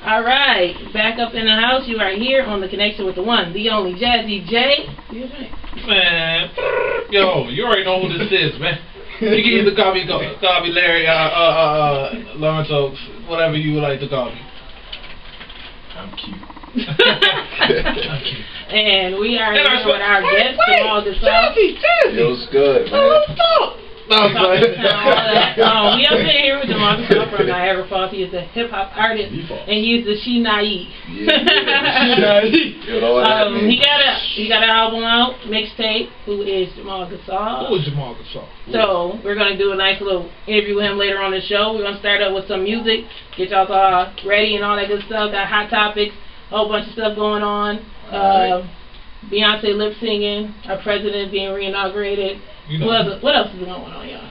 All right, back up in the house. You are here on the connection with the one, the only Jazzy Jay. Man, yo, you already know who this is, man. You can either call me Larry, Lawrence Oaks, whatever you would like to call me. I'm cute. I'm cute. And we are here with our guest, Jamal Gasol. Yo, what's good, man? We up in here with Jamal Gasol from Niagara Falls. He is a hip hop artist, and he is the She Naive. He got an album out, mixtape. Who is Jamal Gasol? Who is Jamal Gasol? So we're gonna do a nice little interview with him later on the show. We're gonna start up with some music, get y'all all ready and all that good stuff. Got hot topics, a whole bunch of stuff going on. Beyonce Lip Synching, our president being reinaugurated. You know. What else is going on, y'all?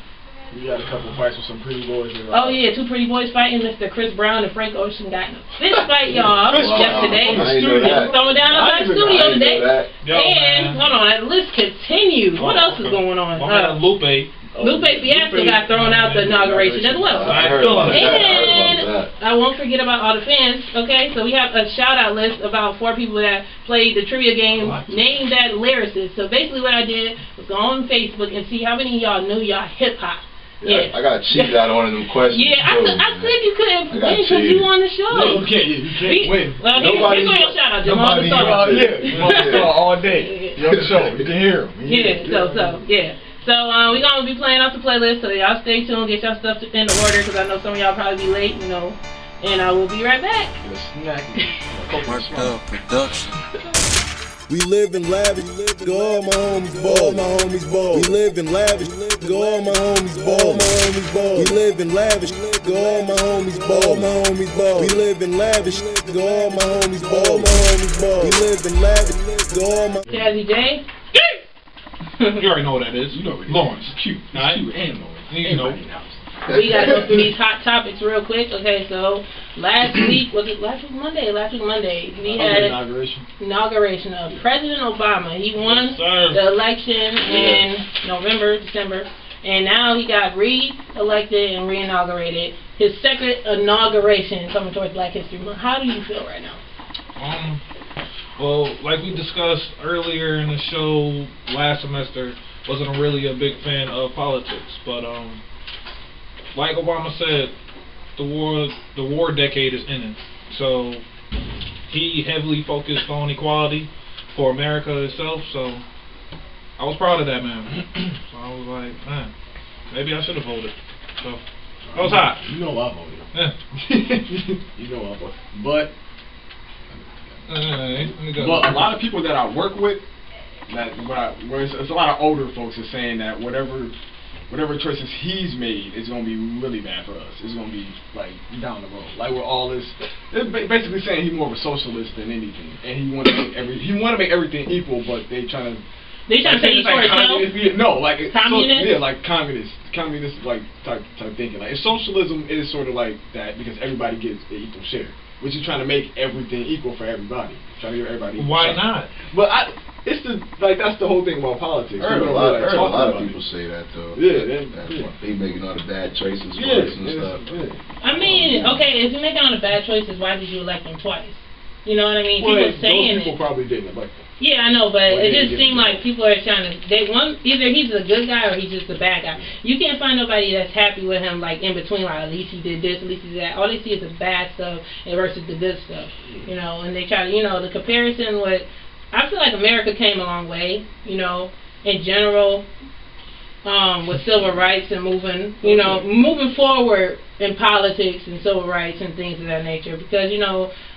We got a couple of fights with some pretty boys. Oh yeah, two pretty boys fighting. Mr. Chris Brown and Frank Ocean got in a fist fight, y'all. Yesterday, throwing down outside the studio today. And hold on, that list continues. What else is going on? Lupe Fiasco got thrown out the inauguration as well. And I won't forget about all the fans, okay? So we have a shout-out list about 4 people that played the trivia game, named that lyricist. So basically what I did was go on Facebook and see how many of y'all knew y'all hip-hop. Yeah, I got cheated out of one of them questions. Yeah, I said you couldn't win because you on the show. No, you can't win. Well, here's your shout-out, Jamal Gasol. All day. You're on the show. You can hear him. Yeah. So we're going to be playing off the playlist, so y'all stay tuned, get y'all stuff in order, because I know some of y'all probably be late, you know, and I will be right back. We live in lavish, go all my homies ball, We live in lavish, go all my homies ball, We live in lavish, go all my homies ball, We live in lavish, go all my homies ball, We live in lavish, go all my... Jazzy Jay? You already know what that is. You know Lawrence, cute. Nice. Cute and Lawrence. You know. We got to go through these hot topics real quick. Okay, so last week, Monday, we had inauguration of President Obama. He won the election in December, and now he got re-elected and re-inaugurated. His second inauguration coming towards Black History Month. How do you feel right now? Well, like we discussed earlier in the show last semester, wasn't really a big fan of politics, but like Obama said, the war decade is ending. So he heavily focused on equality for America itself. So I was proud of that, man. So I was like, man, maybe I should have voted. So that was hot. You know I voted. Yeah. You know I voted, but a lot of people that I work with, it's a lot of older folks are saying that whatever choices he's made is going to be really bad for us. It's going to be like down the road. Like with all this, they're basically saying he's more of a socialist than anything, and he want to make everything equal, but they trying to say he's for himself. No, like communist. Like communist like type thinking. Like socialism is sort of like that because everybody gets an equal share. Which is trying to make everything equal for everybody. Trying to give everybody equal. Why not? But that's the whole thing about politics. I heard a lot of people say that though. Yeah, they making all the bad choices and stuff. I mean, okay, if you're making all the bad choices, why did you elect him twice? You know what I mean? Well, people saying those people probably didn't elect him. Yeah, I know, but it just seemed like people are trying to. Either he's a good guy or he's just a bad guy. You can't find nobody that's happy with him, like in between. Like at least he did this, at least he did that. All they see is the bad stuff versus the good stuff, you know. And they try to, the comparison with. I feel like America came a long way, in general, with civil rights and moving forward in politics and civil rights and things of that nature. Because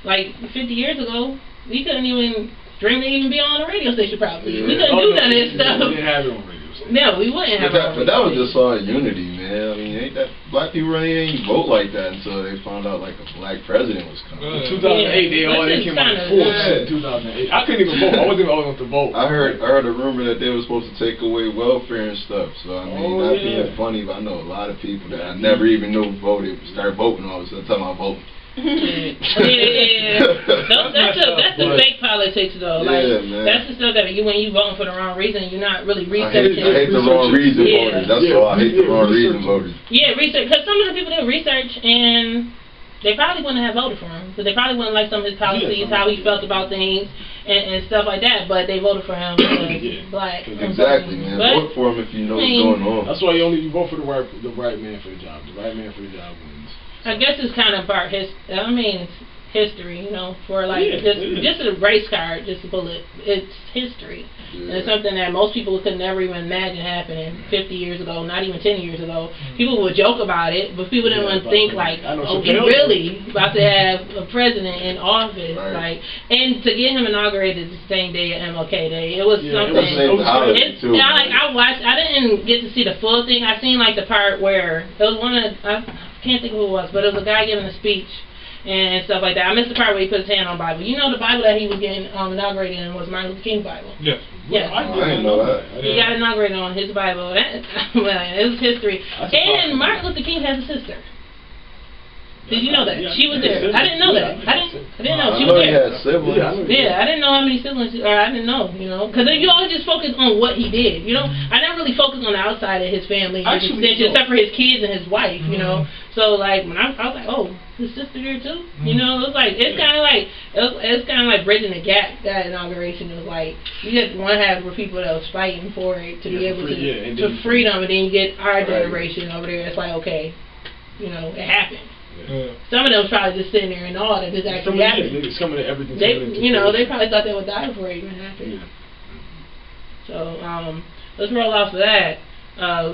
like 50 years ago, we couldn't even dream to even be on a radio station probably. We couldn't do none of this stuff. We didn't have it on radio station. No, we wouldn't have it on radio station. But that was just all unity, man. I mean, ain't that black people really ain't vote like that until they found out like a black president was coming. In 2008, they came out in force. 2008. I couldn't even vote. I wasn't even old enough to vote. I heard a rumor that they were supposed to take away welfare and stuff. So I mean, not being funny, but I know a lot of people that I never even knew voted start voting all of a sudden. Talking about voting. Yeah. That's the fake politics though. Like that's the stuff that when you voting for the wrong reason, you're not really researching. I hate the wrong reason voters. That's all. I hate the wrong reason voters. Yeah, research because some of the people that research and they probably wouldn't have voted for him. Because they probably wouldn't like some of his policies, how he felt about things, and stuff like that. But they voted for him because he's black. Exactly, man. Vote for him if you know what's going on. That's why you vote for the right man for the job. The right man for the job wins. I guess it's kind of part history, you know, for like just a race card, just a bullet. It's history. And it's something that most people could never even imagine happening 50 years ago, not even 10 years ago. People would joke about it, but people didn't want to think like, oh, he really about to have a president in office, like, and to get him inaugurated the same day of MLK Day, it was something. I didn't get to see the full thing. I seen like the part where it was I can't think of who it was, but it was a guy giving a speech and stuff like that. I missed the part where he put his hand on the Bible. You know, the Bible that he was getting inaugurated in was Martin Luther King's Bible. Yes. Yes. I didn't know that. He got inaugurated on his Bible. It was history. And Martin Luther King has a sister. Did you know that? She was there. I didn't know that. I didn't know she was there. He had siblings. Yeah, I didn't know how many siblings, or I didn't know, you know, because you always just focus on what he did, you know. I never really focused on the outside of his family, except for his kids and his wife, you know. So like when I was like, oh, his sister there too, you know. It was like it's kind of like bridging the gap. That inauguration, it was like you get one half were people that was fighting for it to be able to freedom, and then you get our generation over there. It's like, okay, you know, it happened. Yeah. Some of them was probably just sitting there and all that just actually happened. They probably thought they would die before it even happened. Yeah. So let's roll off of that.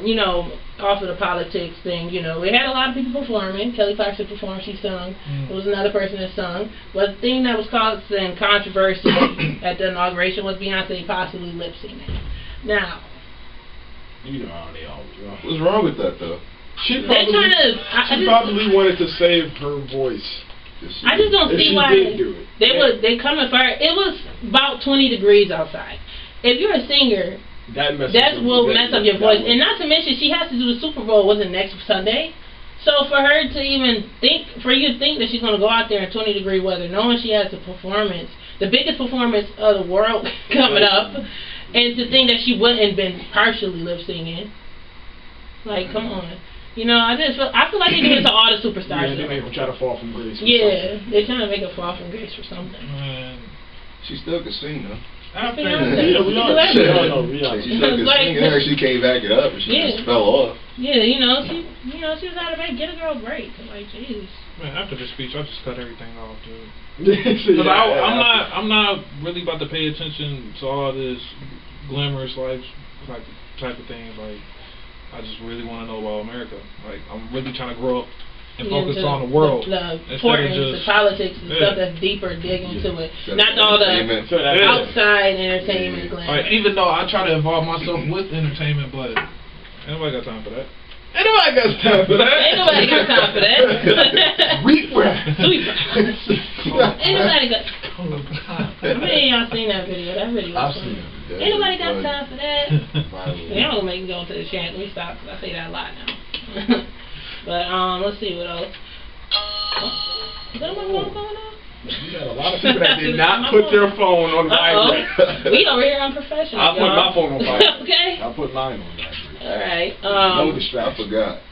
You know, off of the politics thing. You know, we had a lot of people performing. Kelly Clarkson performed. She sung. There was another person that sung. But the thing that was causing controversy at the inauguration was Beyonce possibly lip syncing. Now, you know how they all do. What's wrong with that though? She probably wanted to save her voice. I just don't see why they coming for her. It was about 20 degrees outside. If you're a singer, that will mess up your voice. And not to mention, she has to do the Super Bowl, wasn't next Sunday. So for her to even think, for you to think that she's going to go out there in 20-degree weather, knowing she has the performance, the biggest performance of the world coming up, and to think that she wouldn't been partially lip singing, like, come on. You know, I feel like they do it to all the superstars. Yeah, they make them try to fall from grace. They're trying to make her fall from grace for something. She still can sing though. She still can sing. She can't back it up, and she just fell off. Yeah, she was out of bed. Get a girl a break. Like, jeez. Man, after the speech, I just cut everything off, dude. Because I'm not really about to pay attention to all this glamorous life type of things. Like, I just really want to know about America. Like, I'm really trying to grow up and focus on the world. The importance of politics and stuff that's deeper, dig into it. Not all the outside entertainment glamour. Like, even though I try to involve myself with entertainment, but anybody got time for that? Ain't nobody got time for that. Ain't nobody got time for that. Ain't nobody got. I mean, y'all seen that video? That video was funny. Ain't nobody got time for that. Y'all gonna make me go into the chant. Let me stop, because I say that a lot now. But let's see what else. Is that my phone going on? You got a lot of people that did not put their phone on vibrate. We over here unprofessional. I put my phone on vibrate. Okay. I put mine on vibrate. All right. No distraction. I forgot.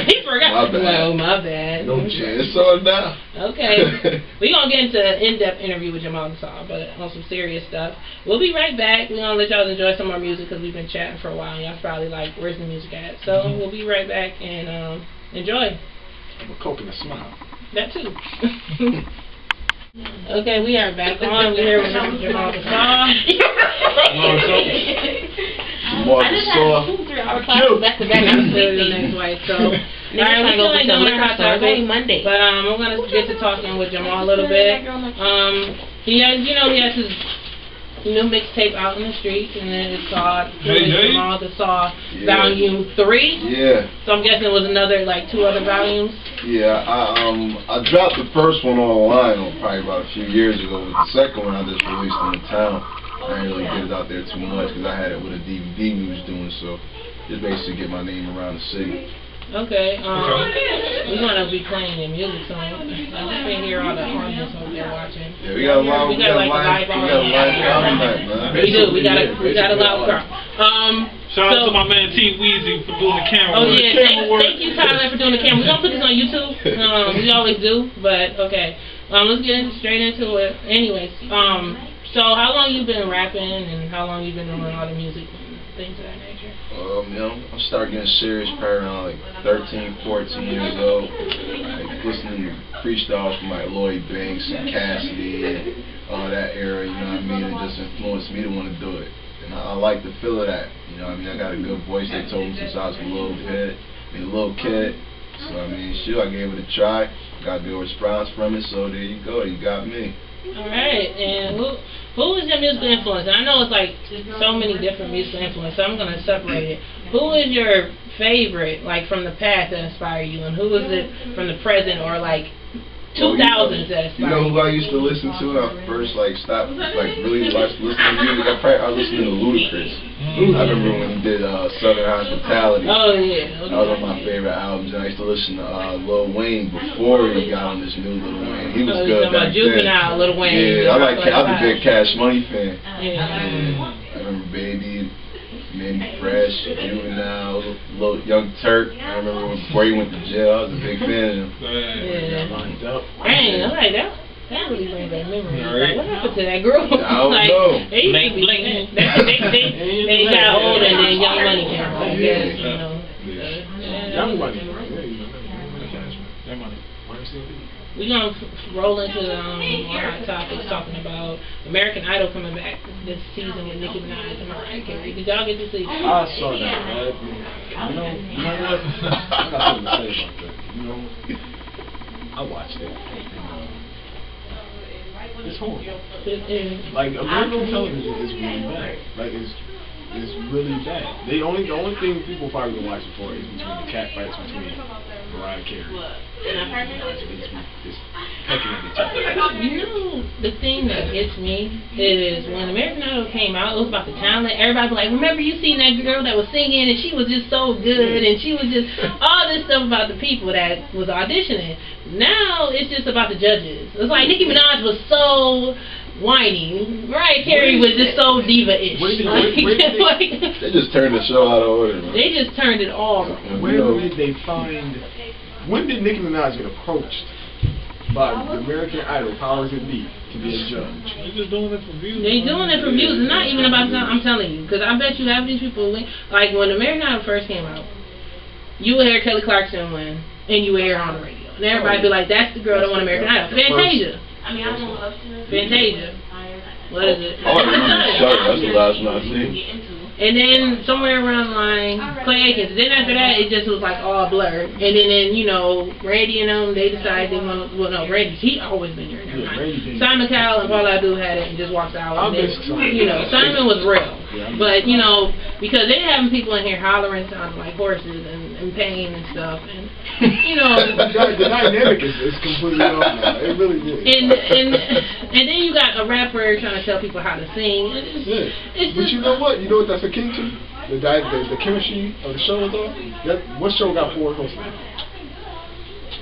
He forgot. Well, my bad. No chance. So now. Okay. We're going to get into an in-depth interview with Jamal Gasol, but on some serious stuff. We'll be right back. We're going to let y'all enjoy some more music because we've been chatting for a while. And y'all's probably like, where's the music at? So we'll be right back and enjoy. I'm a coke and a smile. That too. Okay, we are back on. We're here with Mr. Jamal Gasol. I just had 2-3 hour classes back to back. I'm still the next way. So, all right, we feel like doing our hot topic Monday. But we're gonna get to talking with Jamal a little bit. He has his new mixtape out in the streets, and then it's called Jamal Gasol Volume 3. Yeah. So I'm guessing it was another, like, 2 other volumes. Yeah, I dropped the first one online probably about a few years ago. The second one I just released in the town. I didn't really get it out there too much because I had it with a DVD we was doing, so just basically get my name around the city. Okay, we're gonna be playing your music, so I can hear all the audience over there watching. Yeah, we got a live crowd tonight, man. We do. We got a loud crowd. Shout out to my man T Weezy for doing the camera work. Oh yeah, thank you Tyler for doing the camera. We're gonna put this on YouTube. We always do, but okay. Let's get straight into it. Anyways, so how long you been rapping and how long you been doing all the music and things of that nature? I started getting serious probably around like 13, 14 years old. Like listening to freestyles from like Lloyd Banks and Cassidy and all that era, you know what I mean? It just influenced me to want to do it. And I like the feel of that, you know what I mean? I got a good voice, they told me since I was a little kid. So I mean, shit, I gave it a try. Got a good response from it, so there you go, you got me. Alright, and who is your musical influence? I know it's like so many different musical influences, so I'm going to separate it. Who is your favorite, like from the past that inspired you, and who is it from the present or like 2000s that inspired you? You know who I used to listen to when I first like stopped, like really listening to music? I was listening to Ludacris. I remember when he did Southern Hospitality. Oh yeah. That was one of my favorite albums, and I used to listen to Lil Wayne before he got on this new Lil Wayne. He was good back then. Juvenile Lil Wayne. Yeah, I'm a big Cash Money fan. Yeah. I remember Baby, Manny Fresh, Juvenile, Lil Young Turk. I remember before he went to jail, I was a big fan of him. Yeah. Lined up. Dang, I like that. That really brings back memories. Like, what happened to that group? I don't know. They used to be they got old and then Young Money came out, I guess, you know. Young Money. Young Money. We're going to roll into more hot topics talking about American Idol coming back this season with Nicki Minaj and Mariah Carey. Did y'all get to see that? I saw that. You know what? I got something to say about that. You know, I watched it. It's horrible. Like American television is really bad. Like it's really bad. The only thing people probably gonna watch it for is between the cat fights between Mariah Carey and it's pecking at each other. You know, the thing that gets me is when American Idol came out, it was about the talent. Everybody was like, remember you seen that girl that was singing and she was just so good and she was just all this stuff about the people that was auditioning. Now it's just about the judges. It's like Nicki Minaj was so whiny. Mariah Carey was just so diva-ish. They just turned the show out of order, man. They just turned it all. Where did they find? When did Nicki Minaj get approached by American Idol powers that be to be a judge? They're just doing it for views. They doing it for views. It's not even about. I'm telling you, because I bet you half these people like when American Idol first came out, you would hear Kelly Clarkson win, and you would hear her on the radio. And everybody be like, that's the girl that won American Idol. Fantasia. Fantasia. What is it? Oh, that's the last one I seen. And then somewhere around the line, Clay Aikens. Then after that, it just was like all blurred. And then you know, Randy and them, they decided they want to. Well, no, Randy's he always been there. Simon Cowell and Paul Abdul had it and just walked out. And then, you know, Simon was real. But you know, because they having people in here hollering, sounding like horses and pain and stuff, and you know, the dynamic is completely off now. It really is. And then you got a rapper trying to tell people how to sing. But you know what? You know what that's akin to? The chemistry of the show is off. What show got 4 hosts?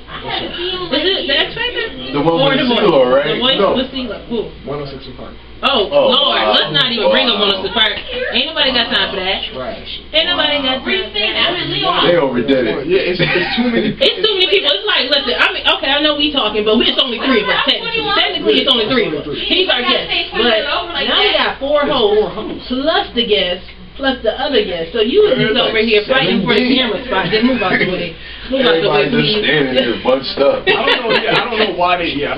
Is it the X Factor? The one with CeeLo, right? No. With CeeLo. Who? 106 & Park. Oh, Lord, let's not even bring up 106 & Park. Ain't nobody got time for that. Trash. Ain't nobody got time for that. They overdid it. Yeah, it's too many. It's too many people. It's like, listen, I mean, okay, I know we talking, but it's only 3 of us, technically. Technically, it's only 3 of us. He's our guest. But now we got 4 hosts, plus the guests, plus the other guests. So you was just over here fighting for the camera spot. Just move out the way. Everybody just standing there bunched up. I don't know why they did that.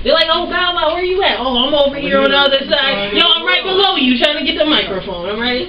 They're like, oh, Bow Wow, where you at? Oh, I'm over here on the other side. Yo, I'm right below you trying to get the microphone. I'm right.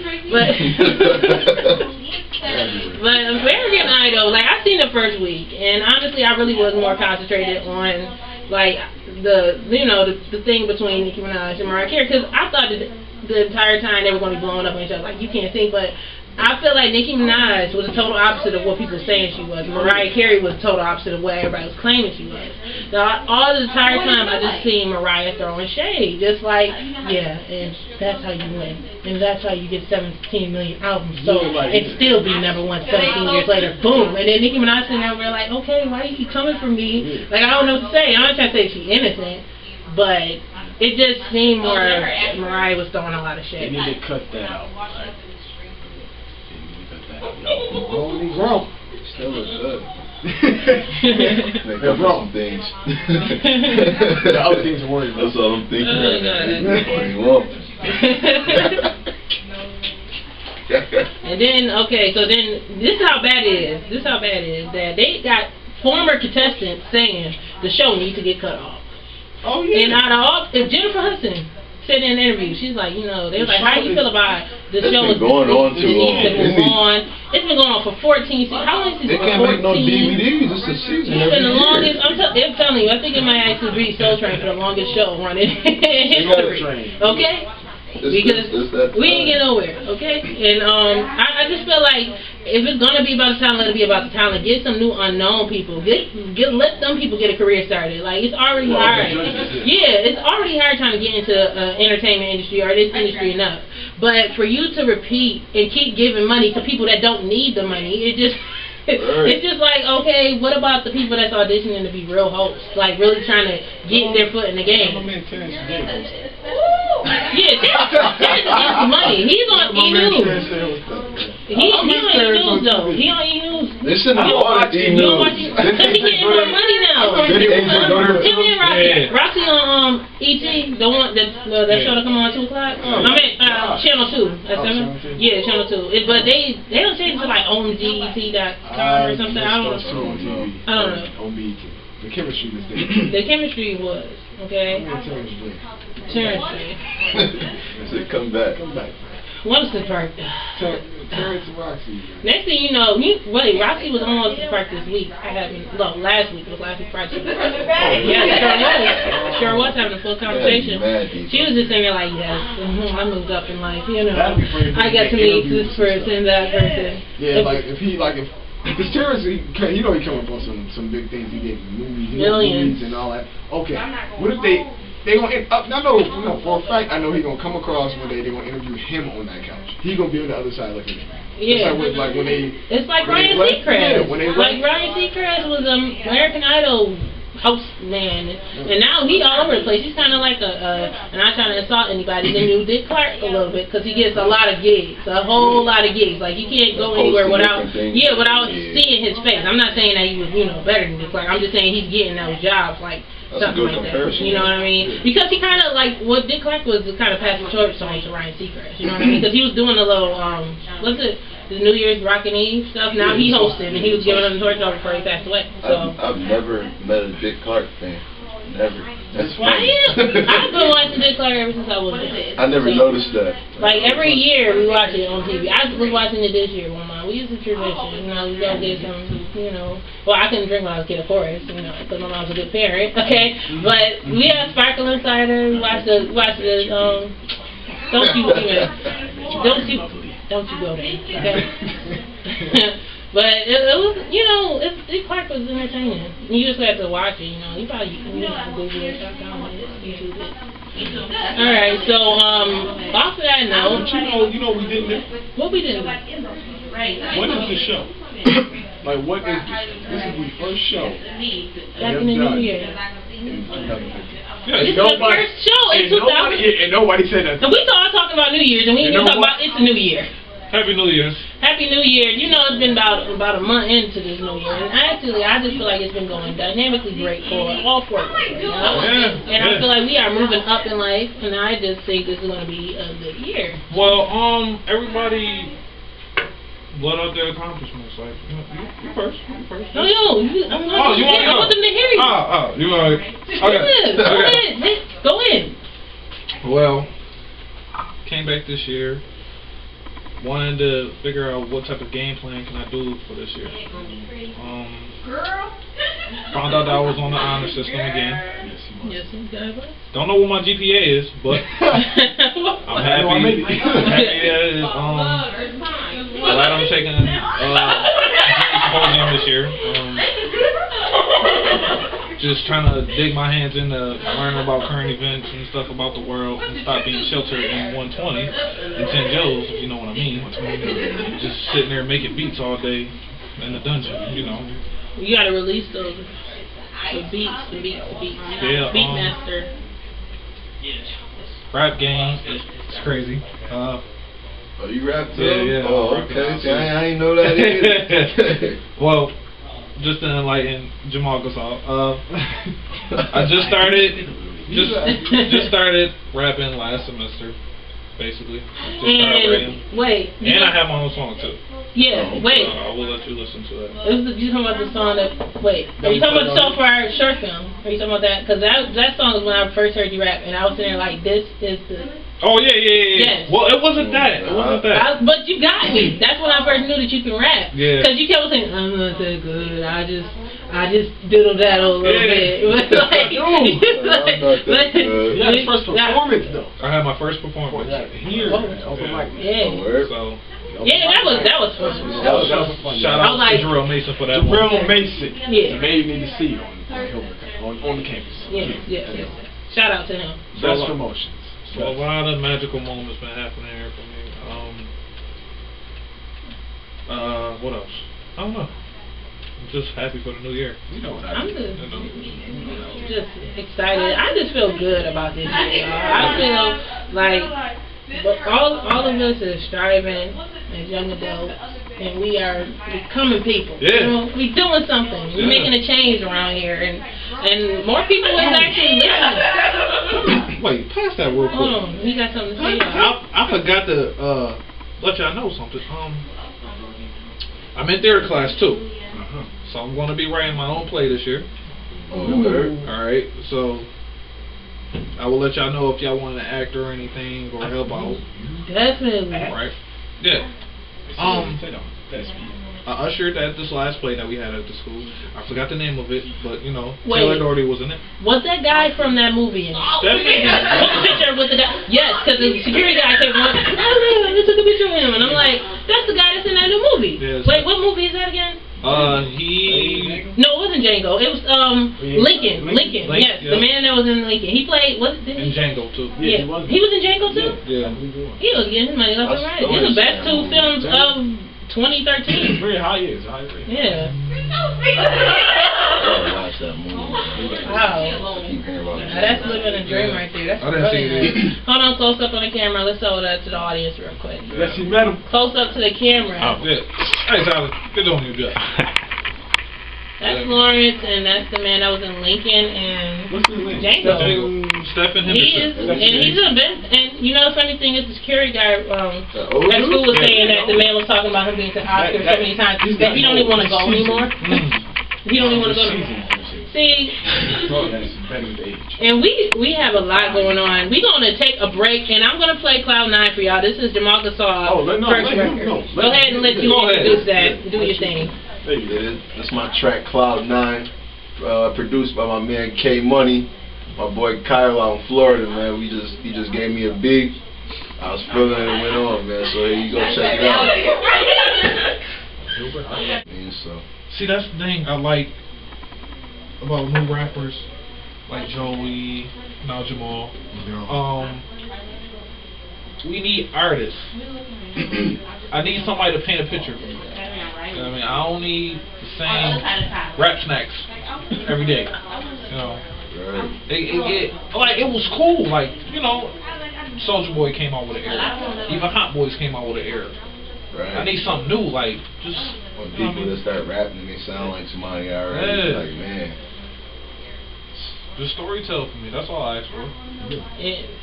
But American Idol, like, I seen the first week, and honestly, I really was more concentrated on, like, the thing between Nicki Minaj and Mariah Carey, because I thought that the entire time they were going to be blowing up on each other, like, you can't sing, but I feel like Nicki Minaj was the total opposite of what people were saying she was. Mariah Carey was the total opposite of what everybody was claiming she was. Now, all the entire time, I just seen Mariah throwing shade. Just like, yeah, and that's how you win. And that's how you get 17 million albums. So, and still be #1 17 years later. Boom. And then Nicki Minaj sitting over there like, okay, why you keep coming for me? Like, I don't know what to say. I'm not trying to say she's innocent. But it just seemed more Mariah was throwing a lot of shit. They need to cut that out. Grown. Still look good. They're wrong. Things. The other things are worried about. That's all I'm thinking right now. What do you want? And then, okay, so then this is how bad it is. This is how bad it is that they got former contestants saying the show needs to get cut off. Oh yeah. And out of all, if Jennifer Hudson said in an interview, she's like, you know, they was like, how do you feel about the show? It's been going on too long. It's been going on for 14 seasons. How many seasons? They can't make no DVDs. It's a season. It's been the longest. I'm telling you, I think it might actually be Soul Train for the longest show running in history. Okay. Because we ain't get nowhere, okay? And I just feel like if it's gonna be about the talent, let it be about the talent. Get some new unknown people. Let them people get a career started. Like it's already hard. Yeah, it's already hard trying to get into entertainment industry or this industry enough. But for you to repeat and keep giving money to people that don't need the money, it just. It's just like, okay, what about the people that's auditioning to be real hosts? Like, really trying to get their foot in the game. Yeah, Terrence gets money. He's on E-News. He on E-News, though. He on E-News. Listen to all the E-News. Because he getting more money now. Him and Roxy on E.T., the one that show that come on 2 o'clock. I mean, Channel 2 at 7. Yeah, Channel 2. But they don't change it to like OMGET.com or something. I don't know. The chemistry was there. The chemistry was, okay? Terrence J. So come back. What is the park? Terrence and Roxy. Next thing you know, Roxy was on What's the Park this week. Last week was last week Friday. Yeah, sure was having a full conversation. She was just saying like, yes, I moved up in life, you know. I got to meet this person, that person. Yeah, because Terrence, he coming up on some big things. He did movies, millions and all that. Okay, what if they gonna? I know for a fact. I know he gonna come across one day. They gonna interview him on that couch. He gonna be on the other side looking at me. Yeah, it's like Ryan Seacrest. Ryan Seacrest was American Idol host man, and now he all over the place. He's kind of like and I'm not trying to insult anybody, the new Dick Clark a little bit, because he gets a lot of gigs, a whole lot of gigs. Like you can't go anywhere without seeing his face. I'm not saying that he was better than Dick Clark. I'm just saying he's getting those jobs like something like that. You know what I mean? Because he kind of like what Dick Clark was kind of passing torch song to Ryan Seacrest. You know what I mean? Because he was doing a little the New Year's Rockin' Eve stuff. Now he hosted and he was giving them the torch over before he passed away. So I've never met a Dick Clark fan. Never. That's funny. I've been watching Dick Clark ever since I was there. I never noticed that. Like every year we watch it on TV. I was watching it this year with my mom. We used to tradition. We go get some, Well, I couldn't drink when I was a kid, of course, because my mom's a good parent. Okay, but we had sparkling cider. We watched the Don't you go there, okay? But it was, Dick Clark was entertaining. You just have to watch it, You probably Google it, YouTube it. Alright, so off of that note, we didn't. What we didn't? What is the show? Like, what is this? This is the first show. Back in the new year. This is the first show in 2000. And nobody said that. So we started talking about New Year's, and we didn't talk about it's a new year. Happy New Year. Happy New Year. It's been about a month into this New Year. And actually, I just feel like it's been going dynamically great for all 4 of us. And I feel like we are moving up in life, and I just think this is going to be a good year. Well, everybody let out their accomplishments. Like, you first. No, I want them to hear you. You want okay. Go in. Well, came back this year. Wanted to figure out what type of game plan can I do for this year. Found out that I was on the honor system again. Yes, don't know what my GPA is, but I'm happy. Glad I'm taking symposium this year. Just trying to dig my hands into learning about current events and stuff about the world and stop being sheltered in 120 and 10 Joes, if you know what I mean. Just sitting there making beats all day in the dungeon, You gotta release those beats. Yeah, Beatmaster. Rap game, it's crazy. Oh, you rap too? Yeah. Oh, okay. See, I ain't know that either. Well, just to enlighten Jamal Gasol, I just started rapping last semester, basically. Just started writing. Wait. And I have my own song too. Yeah, wait. I will let you listen to that. You talking about the song that? Wait, are you talking about the song for our short film? Are you talking about that? Because that song is when I first heard you rap, and I was sitting there like, this is the. Oh yeah. Yes. Well, it wasn't that. But you got me. That's when I first knew that you can rap. Yeah. Because you kept saying, I'm not that good. I just diddle daddle a little bit. Like, you had your first performance though. I had my first performance here. Open mic. Yeah. So. Yeah, that was fun. That was fun. Shout out to Jarrell Mason for that. Jarrell Mason. Yeah. The man you need to see on the campus. Yes. Shout out to him. Best promotions. So a lot of magical moments been happening here for me. What else? I don't know. I'm just happy for the new year. You know what I'm just excited. I just feel good about this year. I feel like. But all of us are striving as young adults, and we are becoming people. Yeah. You know, we doing something. We're making a change around here, and more people is actually listening. Wait, pass that real quick. Hold on, he got something to say. I forgot to let y'all know something. I'm in theater class too, so I'm going to be writing my own play this year. All right, so. I will let y'all know if y'all want to act or anything or help out. Definitely. Right? Yeah. I ushered at this last play that we had at the school. I forgot the name of it, but you know, Taylor Doherty was in it. Was that guy from that movie in it? Definitely. Took a picture with the guy. Yes, because the security guy came on. I took a picture of him, and I'm like, that's the guy that's in that new movie. Yes. Wait, what movie is that again? No, it wasn't Django. It was Lincoln. Yes, the man that was in Lincoln. He played in Django too. Yeah, he was in Django too. Yeah. He was getting his money left and right. These are the best two films of 2013. Very high years. Yeah. Watch that movie. Wow. Now that's living a dream right there. That's I didn't see it. Hold on, close up on the camera. Let's show that to the audience real quick. Yes, you met him. Close up to the camera. Oh, yeah. Hey, Tyler, get on your job. That's Lawrence, and that's the man that was in Lincoln and Django. Stephen Henderson. He's a bit. And you know, the funny thing is, the security guy at school was saying that the man was talking about him being to Oscar so many times that he don't even want to go anymore. He don't even want to go anymore. See, and we have a lot going on. We're going to take a break, and I'm going to play Cloud9 for y'all. This is Jamal Gasol first record. Go ahead and let you introduce that. Do your thing. That's my track Cloud9, produced by my man K Money, my boy Kyle out in Florida, man. He just gave me a beat. I was feeling it and went on, man. So here you go, check it out. See, that's the thing I like about new rappers like Joey, now Jamal. We need artists. I need somebody to paint a picture for me. You know what I mean, I don't need the same rap snacks every day. You know, it was cool. Like, you know, Soulja Boy came out with an era. Even Hot Boys came out with an era. Right. I need something new. Like, just people that start rapping and they sound like somebody already. Like, man. Just storytell for me. That's all I ask for.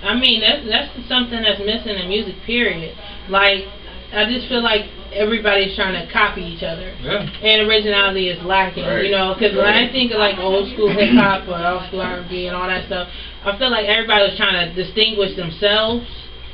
I mean, that's something that's missing in music, period. Like, I just feel like everybody's trying to copy each other. Yeah. And originality is lacking, you know, because when I think of like old school hip hop or old school R&B and all that stuff, I feel like everybody was trying to distinguish themselves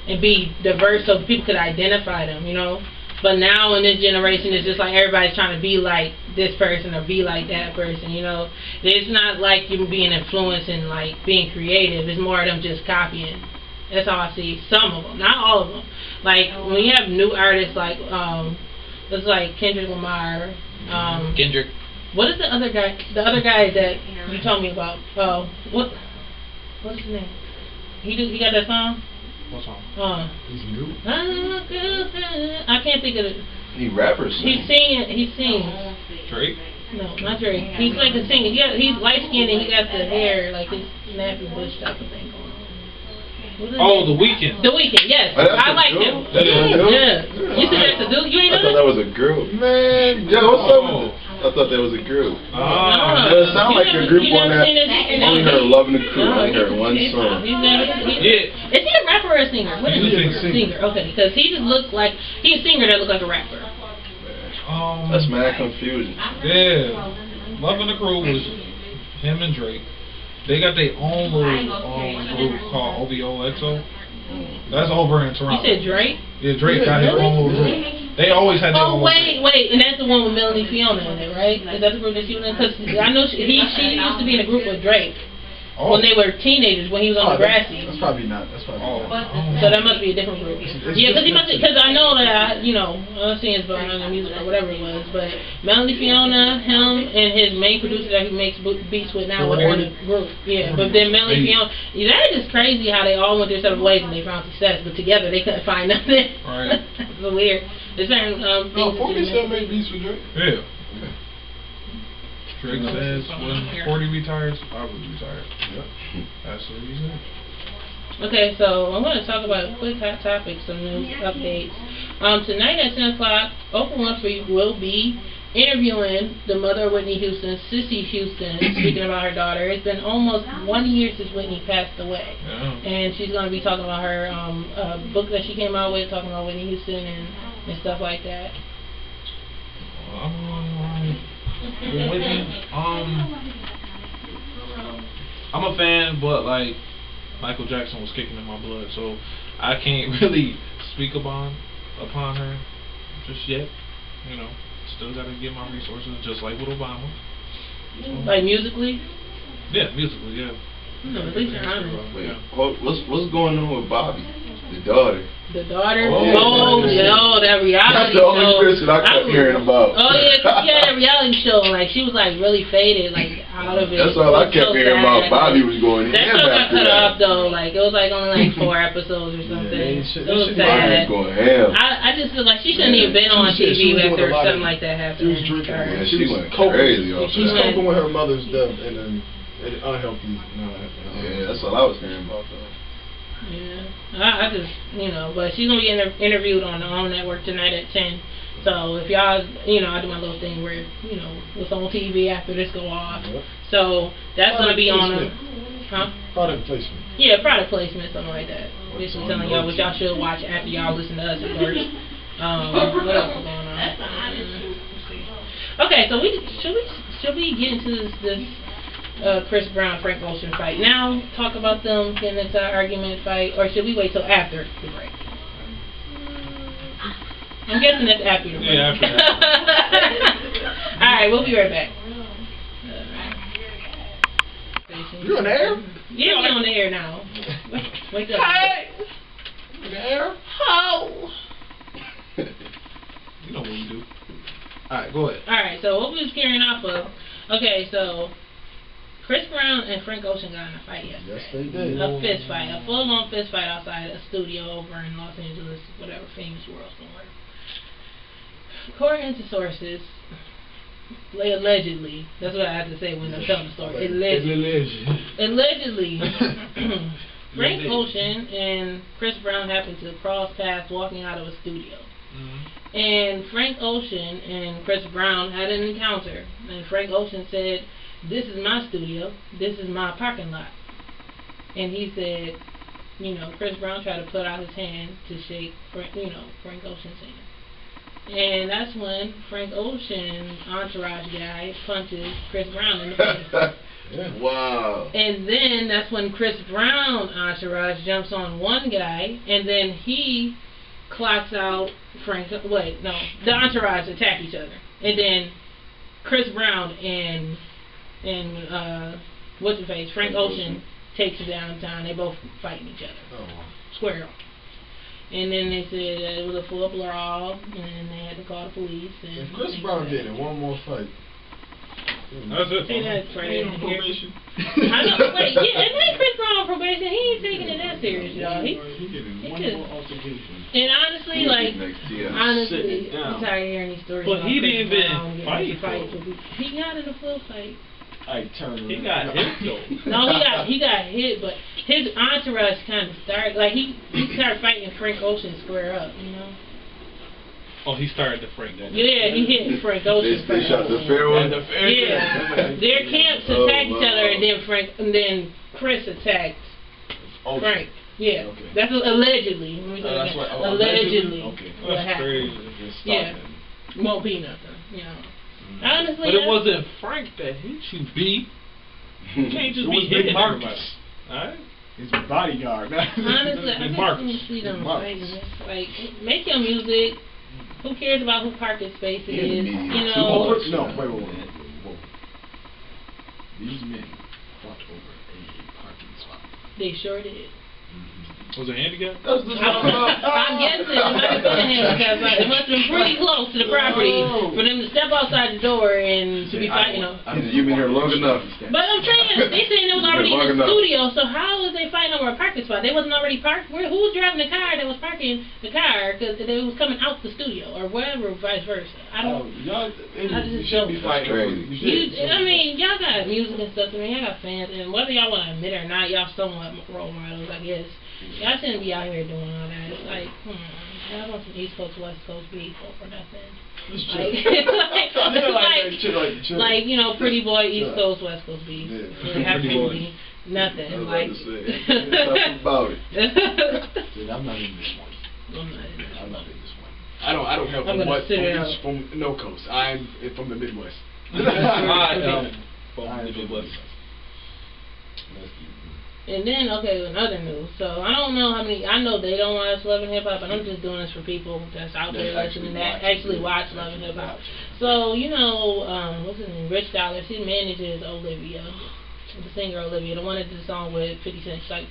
and be diverse so people could identify them, you know. But now in this generation, it's just like everybody's trying to be like this person or be like that person, you know. It's not like you being influenced and like being creative. It's more of them just copying. That's how I see some of them, not all of them. Like when you have new artists like it's like Kendrick Lamar. Kendrick. What is the other guy? The other guy that you told me about? What's his name? He got that song. What song? He's new. I can't think of it. He rappers. He sings. Drake? No, not Drake. He's like a singer. He's light skinned and he got the hair like his nappy bush type of thing going on. Oh, The Weeknd. The Weeknd, yes. Oh, I like him. Yeah. You said that's a dude? You ain't I thought know that was a girl. Man, yo, what's up with this? I thought that was a girl. But it sounded like a group on that. I only heard Love in the Crew. I only heard one song. Yeah. Is he a rapper or a singer? What is he? Singer. Okay, because he just looks like, he's a singer that looks like a rapper. That's mad confusion. Yeah. Love in the Crew was him and Drake. They got their own little group called OVOXO. That's over in Toronto. You said Drake? Yeah, Drake got his own little group. They always had their own group. Wait, and that's the one with Melanie Fiona in it, right? Is that the group that she was in? Because I know she used to be in a group with Drake. When they were teenagers, when he was on Degrassi. That's probably not. That's probably not. So that must be a different group. Yeah, because I know that, you know, I'm seeing his behind the music or whatever it was, but Melanie Fiona, him, and his main producer that he makes beats with now were in the group. Yeah, but then Melanie Fiona, that is crazy how they all went their separate ways and they found success, but together they couldn't find nothing. Right. It's so weird. There's certain things. 40 still made beats with Drake. Yeah. Drake says when 40 retires, I will retire. Yep. That's what he said. Okay, so I'm going to talk about quick hot topics, some news updates. Tonight at 10 o'clock, Oprah Winfrey will be interviewing the mother of Whitney Houston, Cissy Houston, speaking about her daughter. It's been almost 1 year since Whitney passed away. Yeah. And she's going to be talking about her book that she came out with, talking about Whitney Houston and stuff like that. Whitney, I'm a fan, but like Michael Jackson was kicking in my blood, so I can't really speak upon her just yet. You know, still gotta get my resources, just like with Obama. Like musically? Yeah, musically, yeah. At least you're honest. Wait, what's going on with Bobby, the daughter? The daughter? Oh, that reality show. That's the only Christian I kept hearing about. Oh, yeah, cause she had a reality show. Like, she was, like, really faded, like, out of it. That's all I kept hearing about. Bobby was going in. That show got cut off, though. Like, it was, like, only, like, 4 episodes or something. It was sad. Going ham. I just feel like she shouldn't even been on TV after something like that happened. She was drinking. Yeah, she went crazy off She was coping with her mother's death and then unhealthy. Yeah, that's all I was hearing about, though. Yeah, I just, you know, but she's going to be interviewed on her own network tonight at 10. So if y'all, you know, I do my little thing where, you know, what's on TV after this go off. Yep. So that's going to be on a, product placement. Yeah, product placement, something like that. Basically telling y'all what y'all should watch after y'all listen to us at first. What else is going on? Okay, so should we get into this Chris Brown, Frank Ocean fight now? Talk about them getting into an argument fight, or should we wait till after the break? I'm guessing that's after the break. Yeah, after that. Alright, we'll be right back. You on the air? Yeah, we're on the air now. Wake up. Hey! On the air? How? You know what we do. Alright, go ahead. Alright, so what we was carrying off of, okay, so Chris Brown and Frank Ocean got in a fight yesterday. Yes, they did. A fist fight, a full-on fist fight outside a studio over in Los Angeles, whatever, famous world somewhere. According to sources, allegedly, that's what I have to say when I'm telling the story. Allegedly, Frank Ocean and Chris Brown happened to cross paths walking out of a studio. Mm-hmm. And Frank Ocean and Chris Brown had an encounter. And Frank Ocean said, "This is my studio. This is my parking lot." And he said, you know, Chris Brown tried to put out his hand to shake, Frank Ocean's hand. And that's when Frank Ocean entourage guy punches Chris Brown in the face. Yeah. Wow. And then that's when Chris Brown entourage jumps on one guy, and then he clocks out Frank. Wait, no, the entourage attack each other, and then Chris Brown and what's his face, Frank Ocean takes him downtown. They both fighting each other, square off. And then they said that it was a full brawl, and they had to call the police. And if Chris Brown did it, one more fight. That's it. Say that, Fred. On probation. I know. Wait, yeah, isn't Chris Brown on probation? He ain't taking it that serious, y'all. He getting one more altercation. And honestly, like, honestly, I'm tired of hearing these stories. But he didn't even fight. He got in a full fight. I turned. He got hit though. No, he got hit, but his entourage kind of started like he started fighting Frank Ocean square up, you know. Oh, he started to Frank that. Yeah, he hit Frank Ocean. They shot the fair one. Yeah, their camps attacked each other, and then Chris attacked Frank. Yeah, okay. That's allegedly. That's what, allegedly. Okay. That's crazy. Yeah, won't be nothing. You know. Honestly, but it wasn't Frank that hit you, B. You can't just be hitting everybody. Alright? His bodyguard. Honestly, I just want to see them fighting. Like, make your music. Who cares about who parked his space is? You know. No, wait. Whoa. These men fought over a parking spot. They sure did. Was it handicap? I'm guessing it might have been a handicap, but it must have been pretty close to the property for them to step outside the door and to be fighting them. You've been here long enough. But I'm saying, they saying it was already in the studio, so how was they fighting over a parking spot? They wasn't already parked? Who was driving the car that was parking the car because they was coming out the studio or whatever, vice versa? I don't. You shouldn't be fighting. I mean, y'all got music and stuff. I mean, y'all got fans, and whether y'all want to admit it or not, y'all somewhat role models, I guess. Y'all shouldn't be out here doing all that. It's like, y'all want some East Coast, West Coast beef for nothing. Like, you know, pretty boy, East Coast, West Coast beef. It happens to be nothing. Like, talk about it. I'm not in this one. I'm not in this one. I don't have from no coast. I'm from the Midwest. I am from the Midwest. And then, okay, another news. So, I don't know how many, I know they don't watch Love and Hip Hop, but I'm just doing this for people that's out there listening that actually watch Love and Hip Hop. So, you know, what's his name? Rich Dollar, she manages Olivia, the singer Olivia, the one that did the song with 50 Cent. Like,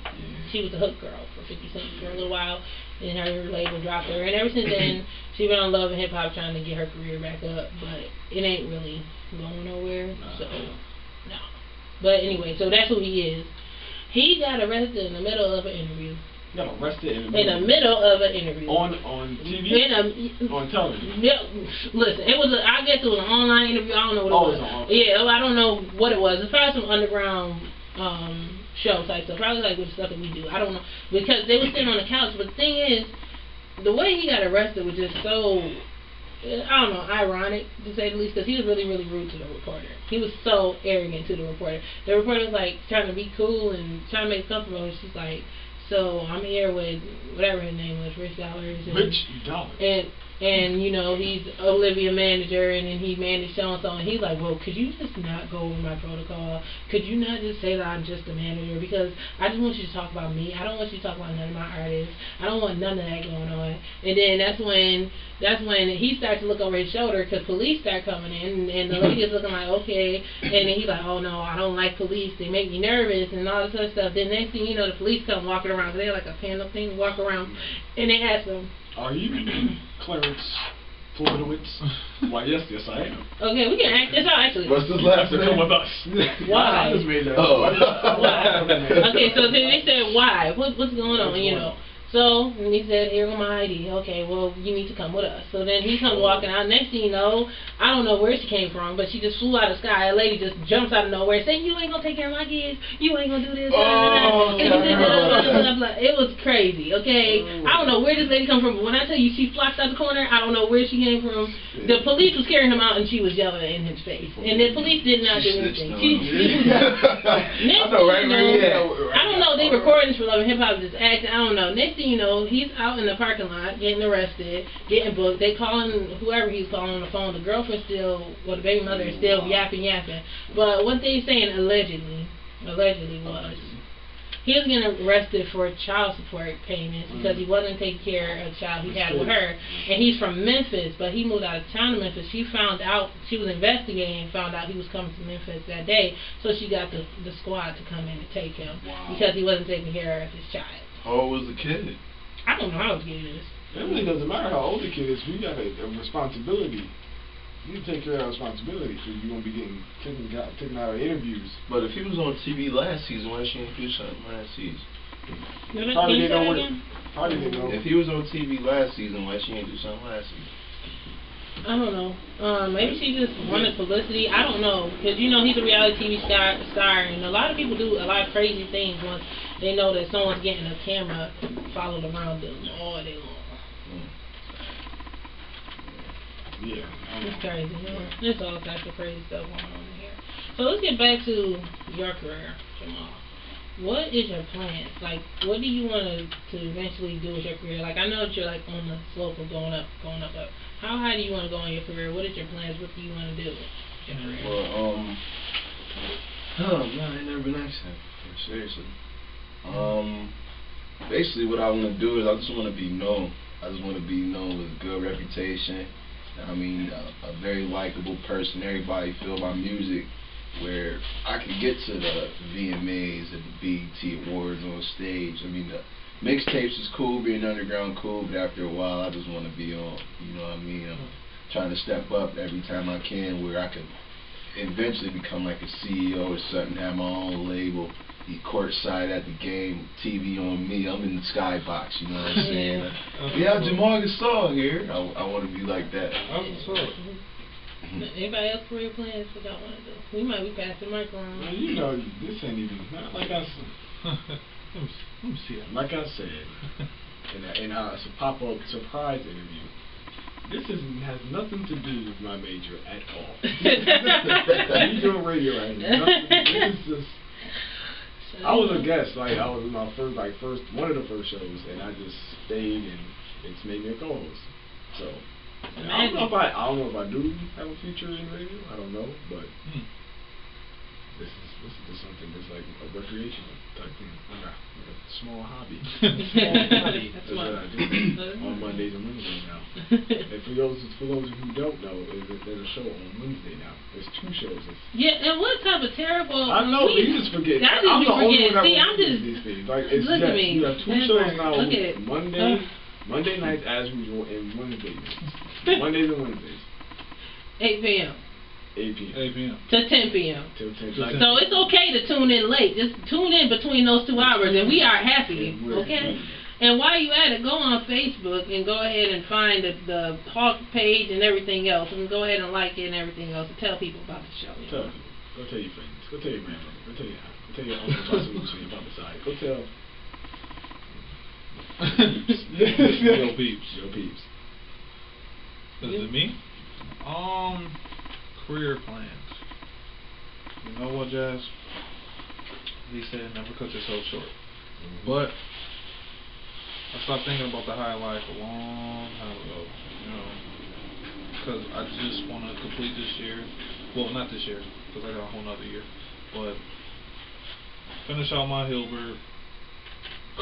she was the hook girl for 50 Cent for a little while, and her label dropped her. And ever since then, she been on Love and Hip Hop trying to get her career back up, but it ain't really going nowhere. So, no. But anyway, so that's who he is. He got arrested in the middle of an interview. Got arrested in the middle of an interview. On TV? On television? Yeah, listen, it was I guess it was an online interview. I don't know what it was. Yeah, I don't know what it was. It's probably some underground show type stuff. Probably like with stuff that we do. I don't know. Because they were sitting on the couch. But the thing is, the way he got arrested was just so, I don't know, ironic to say the least, because he was really, really rude to the reporter. He was so arrogant to the reporter. The reporter was like trying to be cool and trying to make it comfortable, and she's like, so I'm here with whatever his name was, Rich Dollars. Rich Dollars. And you know, he's Olivia manager, and then he managed so-and-so, and he's like, well, could you just not go over my protocol? Could you not just say that I'm just a manager? Because I just want you to talk about me. I don't want you to talk about none of my artists. I don't want none of that going on. And then that's when he starts to look over his shoulder, because police start coming in, and the lady is looking like, okay, and then he's like, oh no, I don't like police. They make me nervous, and all this other stuff. Then next thing you know, the police come walking around, because they have like a panel thing, walk around, and they ask them, are you Clarence Florowitz? Why, yes, I am. Okay, we can act. It's all actually. What's his last name? Come with us. Why? I just made that. Why? Okay, so then they said, why? What's going on? You know. So, and he said, here go my ID. Okay, well, you need to come with us. So then he comes walking out. Next thing you know, I don't know where she came from, but she just flew out of the sky. A lady just jumps out of nowhere saying, you ain't going to take care of my kids. You ain't going to do this. It was crazy, okay? I don't know where this lady come from, but when I tell you she flopped out the corner, I don't know where she came from. The police was carrying him out, and she was yelling in his face. And the police did not do anything. I don't know, they recording this for Love and Hip Hop, just acting, I don't know. Next thing you know, he's out in the parking lot getting arrested, getting booked. They calling whoever he's calling on the phone. The girlfriend still, the baby mother is still yapping. But what they saying allegedly was he was getting arrested for child support payments because he wasn't taking care of the child he had with her. And he's from Memphis, but he moved out of town to Memphis. She found out, she was investigating and found out he was coming to Memphis that day. So she got the squad to come in to take him because he wasn't taking care of his child. How old was the kid? I don't know how old the kid is. It really doesn't matter how old the kid is. We got a responsibility. You take care of that responsibility, so you're going to be getting taken out of interviews. But if he was on TV last season, why she didn't do something last season? Probably didn't know. If he was on TV last season, why she didn't do something last season? I don't know. Maybe she just wanted publicity. I don't know, because you know he's a reality TV star, and a lot of people do a lot of crazy things once they know that someone's getting a camera followed around them all day long. Yeah, It's crazy. There's all types of crazy stuff going on in here. So let's get back to your career, Jamal. What is your plans? Like, what do you want to eventually do with your career? Like, I know that you're like on the slope of going up. How high do you want to go in your career? What is your plans? What do you want to do with your career? Well, oh man, I never been asked that. Seriously. Basically, what I want to do is I just want to be known. I just want to be known with a good reputation. I mean, a very likable person. Everybody feel my music, where I can get to the VMAs and the BET Awards on stage. I mean, the mixtapes is cool, being underground cool, but after a while, I just want to be on. You know what I mean? I'm trying to step up every time I can, where I can eventually become like a CEO or something, have my own label, be courtside at the game, TV on me. I'm in the skybox, you know what I'm saying? Yeah, Jamal Gasol here. I want to be like that. Anybody else career plans? What y'all want to do? We might be passing the mic around. Well, you know, this ain't even not like I said. Let me see. Like I said, and it's a pop-up surprise interview. This has nothing to do with my major at all. You doing radio right now? This is just. I was a guest, like I was in my first one of the first shows, and I just stayed, and it's made me a co-host. So I don't know if I do have a future in radio. I don't know, but this is just something that's like a recreational type thing, like a small hobby. That's what I do on Mondays and Wednesdays now. And for those of you who don't know, there's a show on Wednesday now. There's 2 shows. Yeah, and what type of terrible? I know, but you just forget. I'm the only one that remembers these things. Like, it's look at me. You have 2 shows now. Look at Monday nights as usual, and Mondays and Wednesdays. 8 p.m. 8 p.m. to 10 p.m. Till 10. So it's okay to tune in late. Just tune in between those 2 hours, and we are happy. Okay. And while you at it, go on Facebook and go ahead and find the Hawk page and everything else, and go ahead and like it and everything else, and tell people about the show. Tell people. Go tell your friends. Go tell your grandmother. Go tell your uncle, possibly on your papa's side. Go tell. Yo peeps. Is it me? Career plans. You know what, Jazz? He said never cut yourself short. But I stopped thinking about the high life a long time ago. You know, because I just want to complete this year. Well, not this year, because I got a whole nother year. But finish out my Hilbert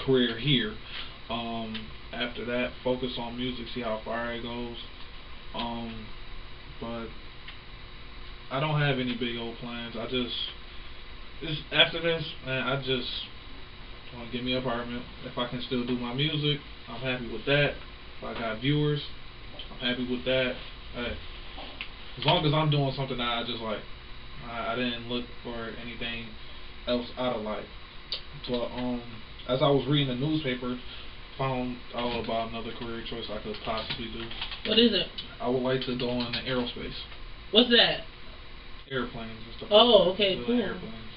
career here. After that, focus on music, see how far it goes. But I don't have any big old plans. After this, man, I just want to get me an apartment. If I can still do my music, I'm happy with that. If I got viewers, I'm happy with that. Hey, as long as I'm doing something that I just like. I didn't look for anything else out of life. But as I was reading the newspaper, found out about another career choice I could possibly do. What is it? I would like to go into aerospace. What's that? Airplanes and stuff. Oh, okay, cool. Airplanes.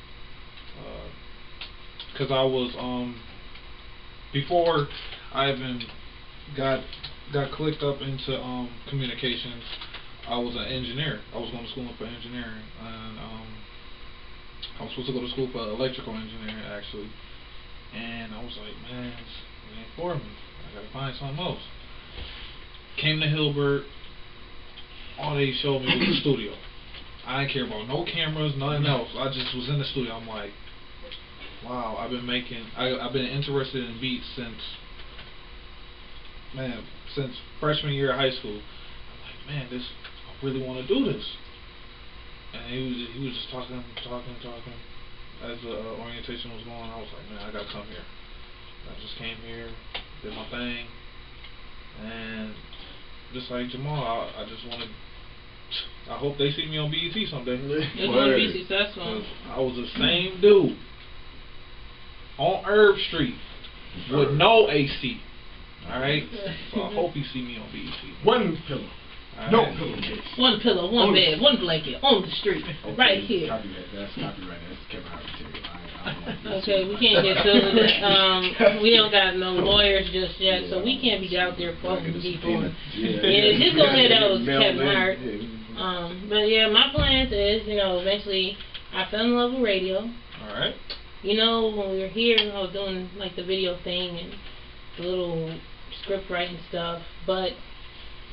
Because I was before I even got clicked up into communications, I was an engineer. I was going to school for engineering, and I was supposed to go to school for electrical engineering actually. And I was like, man, it ain't for me. I gotta find something else. Came to Hilbert. All they showed me was the studio. I didn't care about no cameras, nothing else. I just was in the studio. I'm like, wow, I've been interested in beats since freshman year of high school. I'm like, man, I really want to do this. And he was just talking. As the orientation was going, I was like, man, I gotta come here. I just came here, did my thing, and just like Jamal, I just want to. I hope they see me on BET someday. It's going to be successful. I was the same dude on Herb Street with no AC. All right, so I hope you see me on BET. One pillow. No pillowcase. One pillow, one bed, one blanket on the street, right here. Copyright. That's copyright. That's Kevin Hart material. Okay, we can't get sued. We don't got no lawyers just yet, so we can't be out there quoting people. Yeah, just go ahead. That was Kevin Hart. But yeah, my plans is, eventually I fell in love with radio. All right. When we were here, I was doing like the video thing and the little script writing stuff, but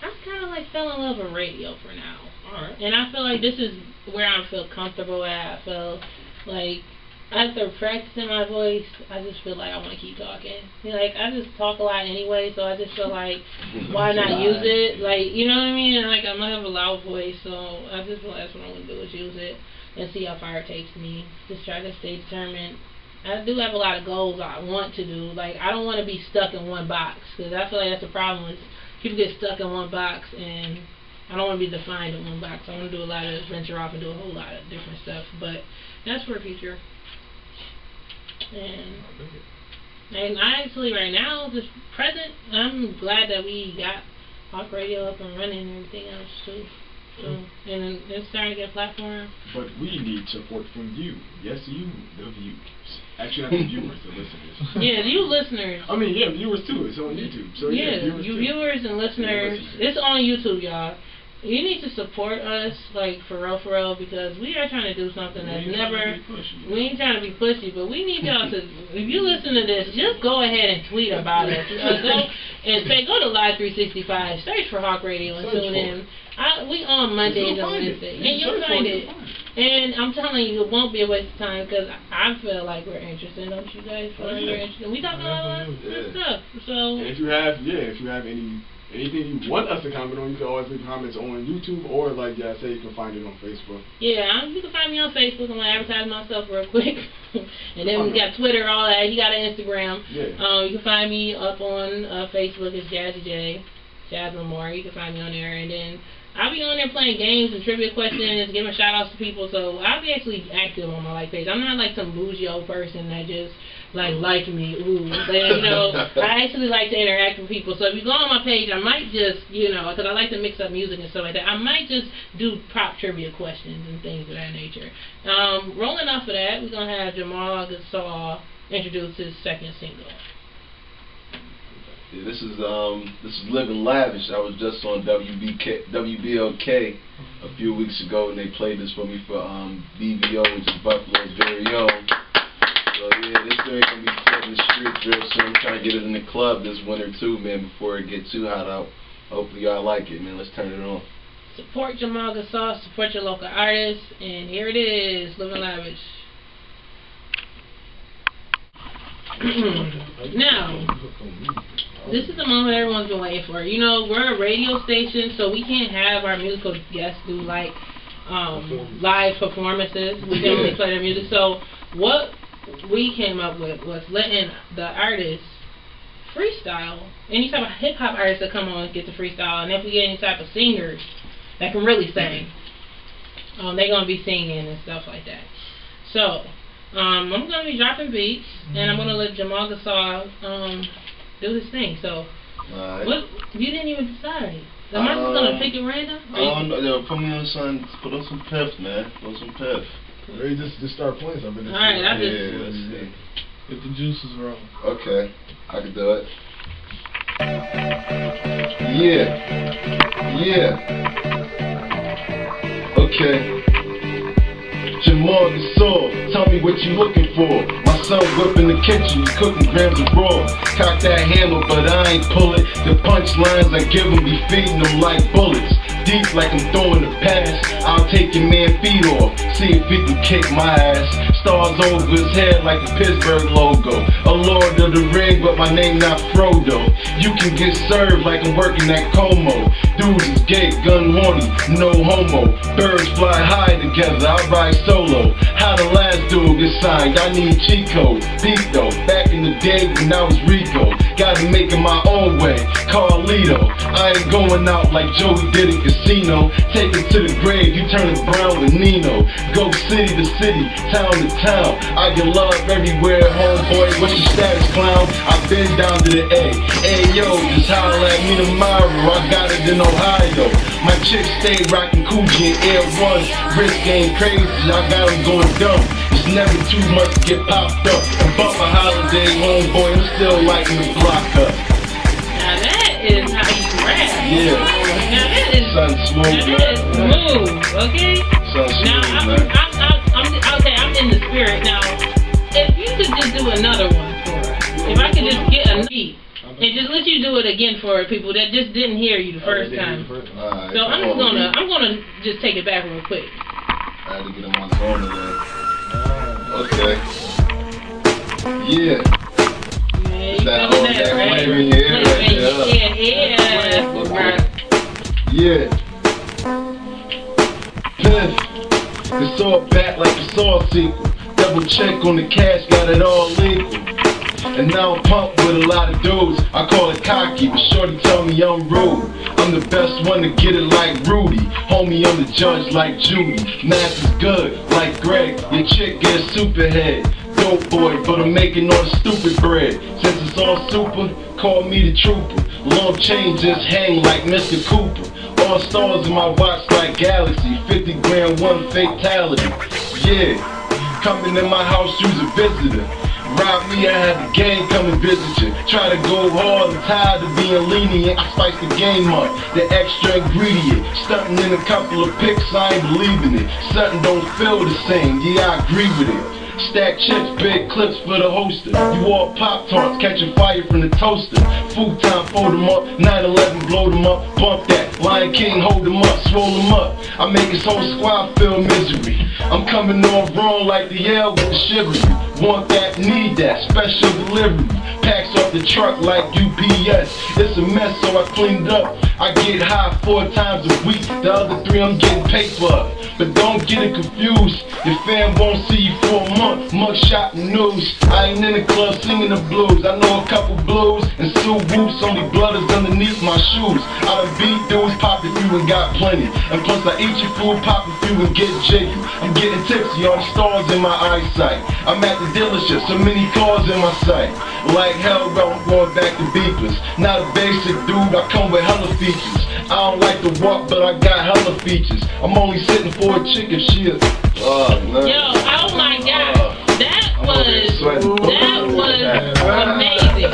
I kind of like fell in love with radio for now. Alright. And I feel like this is where I feel comfortable at. I feel like after practicing my voice, I just feel like I want to keep talking. I just talk a lot anyway, so I just feel like, why not use it? You know what I mean? And I might have a loud voice, so I just feel like that's what I want to do is use it and see how far it takes me. Just try to stay determined. I do have a lot of goals I want to do. I don't want to be stuck in one box, because I feel like that's the problem is people get stuck in one box, and I don't want to be defined in one box. I want to do a lot of venture off and do a whole lot of different stuff, but that's for the future. And I actually right now, just present, I'm glad that we got Hawk Radio up and running and everything else too. So, and it's starting to get a platform. But we need support from you. Yes, you, the viewers. Actually, not the viewers, the listeners. Yeah, you listeners. I mean, yeah, viewers too. It's on YouTube. So yeah, you viewers and listeners. It's on YouTube, y'all. You need to support us, for real, because we are trying to do something that's never. We ain't trying to be pushy, but we need y'all to. If you listen to this, just go ahead and tweet about it. Go to Live 365, search for Hawk Radio, and tune in. We on Mondays and Wednesdays, and you'll find it. And I'm telling you, it won't be a waste of time, because I feel like we're interested. Don't you guys feel like we're interested? We talk about a lot of good stuff. So. And if you have anything you want us to comment on, you can always leave comments on YouTube, or like I say, you can find it on Facebook. Yeah, you can find me on Facebook. I'm gonna advertise myself real quick. And then we got Twitter, all that. You got an Instagram. Yeah. You can find me up on Facebook. It's Jazzy Jay, Jazz Lamar. You can find me on there, and then I'll be on there playing games and trivia questions, giving shout outs to people. So I'll be actually active on my page. I'm not like some bougie old person that just like me. Ooh, but, I actually like to interact with people. So if you go on my page, I might just, because I like to mix up music and stuff like that, I might just do prop trivia questions and things of that nature. Rolling off of that, we're gonna have Jamal Gasol introduce his second single. Yeah, this is Living Lavish. I was just on WBLK a few weeks ago, and they played this for me for BVO, which is Buffalo's very own. So yeah, this thing gonna be floating the streets real soon. I'm trying to get it in the club this winter too, man, before it gets too hot out. Hopefully y'all like it, man. Let's turn it on. Support Jamal Gasol, support your local artists, and here it is, Living Lavish. Now, this is the moment everyone's been waiting for. We're a radio station, so we can't have our musical guests do live performances. We can only play their music. So what we came up with was letting the artists freestyle. Any type of hip hop artists that come on get to freestyle, and if we get any type of singers that can really sing, they're gonna be singing and stuff like that. So I'm gonna be dropping beats, and I'm gonna let Jamal Gasol do his thing. So what you didn't even decide. Am I just gonna pick it random? Put me on some piff, man. Put some piff. Maybe just start playing something. Alright, let's see. Get the juices rolling. Okay, I can do it. Yeah. Okay. Jamal Gasol, tell me what you looking for. My son whip in the kitchen, he's cooking grams of raw. Cock that hammer, but I ain't pull it. The punchlines I give him be feeding them like bullets. Deep like I'm throwing a pass. I'll take your man feet off, see if he can kick my ass. Stars over his head like the Pittsburgh logo. A Lord of the Ring, but my name not Frodo. You can get served like I'm working at Como. Dudes is gay, gun horny, no homo. Birds fly high together, I ride solo. How the last dude get signed, I need Chico. Beat though, back in the day when I was Rico. gotta make it my own way. Carlito, I ain't going out like Joey did in Casino. Take it to the grave, you turn it brown with Nino. Go city to city, town to town. I get love everywhere, homeboy, what's your status, clown? I've been down to the A. Hey yo, just holler at me tomorrow, I got it in Ohio. My chicks stay rockin' Coogee and Air Ones. Wrist game crazy, I got them going dumb. It's never too much to get popped up. And bump a holiday, homeboy, I'm still lighting the block up. Now that is how you rap. Yeah. Now that is Something smooth, that is smooth, okay? Something Now smooth, I'm in the spirit. Now, if you could just do another one for us, if I could just get a beat and just let you do it again for people that just didn't hear you the first time. Right, so I'm gonna just take it back real quick. I had to get in my zone today. Okay. Yeah. Yeah, you That feeling whole that, right? flavor in your ear, Yeah. Yeah. Piff. It's all back like a Saw sequel. Double check on the cash, got it all legal. And now I'm pumped with a lot of dudes. I call it cocky, but shorty tell me I'm rude. I'm the best one to get it like Rudy. Homie, I'm the judge like Judy. Math is good like Greg. Your chick gets super head. Dope boy, but I'm making all the stupid bread. Since it's all super, call me the trooper. Long chain just hang like Mr. Cooper. All stars in my watch like Galaxy. 50 grand, one fatality. Yeah, coming in my house, you's a visitor. Rob me, I had the game come and visit you. Try to go hard, I'm tired of being lenient. I spice the game up, the extra ingredient. Stunting in a couple of pics, I ain't believing it. Something don't feel the same, yeah, I agree with it. Stack chips, big clips for the holster. You all Pop-Tarts, catching fire from the toaster. Food time, fold them up, 9/11, blow them up. Bump that, Lion King, hold them up, swole them up. I make his whole squad feel misery. I'm coming on wrong like the Yale with the shivery. Want that, need that, special delivery. Packs off the truck like UPS. It's a mess, so I cleaned up. I get high 4 times a week. The other 3 I'm getting paid for. But don't get it confused. Your fam won't see you for a month. Mugshot and news. I ain't in the club singing the blues. I know a couple blues and Sue Woops. Only blood is underneath my shoes. I done beat dudes, pop if you and got plenty. And plus I eat your food, pop if you and get jiggy. I'm getting tipsy, all the stars in my eyesight. I'm at the dealership, so many cars in my sight. Like hell, bro, I'm going back to beepers. Not a basic dude, I come with hella features. I don't like to walk, but I got hella features. I'm only sitting for a chick if she is. Yo, oh my God, that was amazing.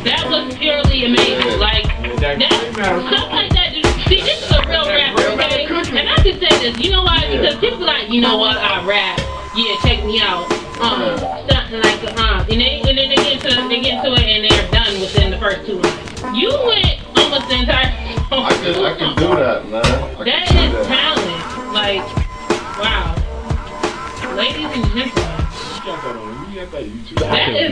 That was purely amazing. Like that, stuff like that. See, this is a real rapper, okay? And I can say this, you know why? Because people like, you know what? I rap. Yeah, take me out. Something like and then they get to it and they're done within the first 2 lines. You went almost the entire song. I can do that, man. That is talent. Like, wow. Ladies and gentlemen, that is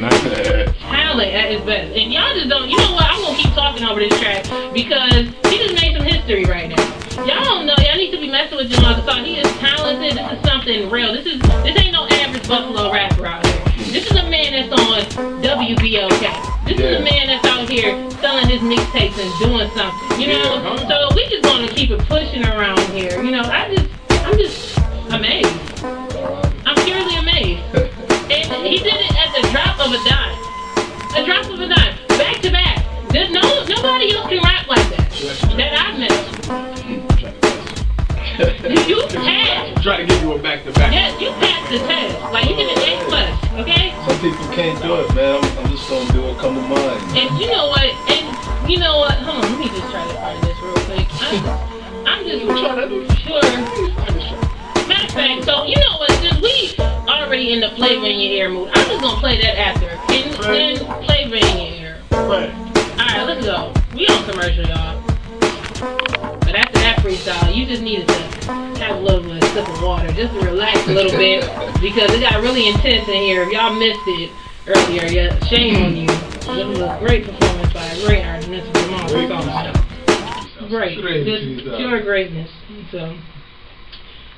talent at its best. And y'all just don't, you know what, I'm going to keep talking over this track because he just made some history right now. Y'all don't know, y'all need to be messing with Jamal Gasol. He is talented, this is something real. This ain't no average Buffalo rapper out here. This is a man that's on WBOK. This is a man that's out here selling his mixtapes and doing something, you know? So we just going to keep it pushing around here. You know, I'm just amazed. I'm purely amazed. And he did it at the drop of a dime. A drop of a dime. Back to back. There's nobody else can rap like that. That I've met. You passed. Try to give you a back-to-back. Yes, you passed the test. Like, you did an A+, okay? Some people can't do it, man. I'm just gonna do it, come to mind. And you know what? Hold on, let me just try to find this real quick. I'm just sure. Matter of fact, so you know what? Since we already in the flavor in your ear mood, I'm just gonna play that after. And then flavor in your ear. Right. Alright, let's go. We on commercial, y'all. But after that freestyle, you just needed to have a little bit of sip of water, just to relax a little bit, because it got really intense in here. If y'all missed it earlier, yeah, shame on you. It was a great performance by a great artist, Mr. Jamal Gasol. Great, just pure greatness. So,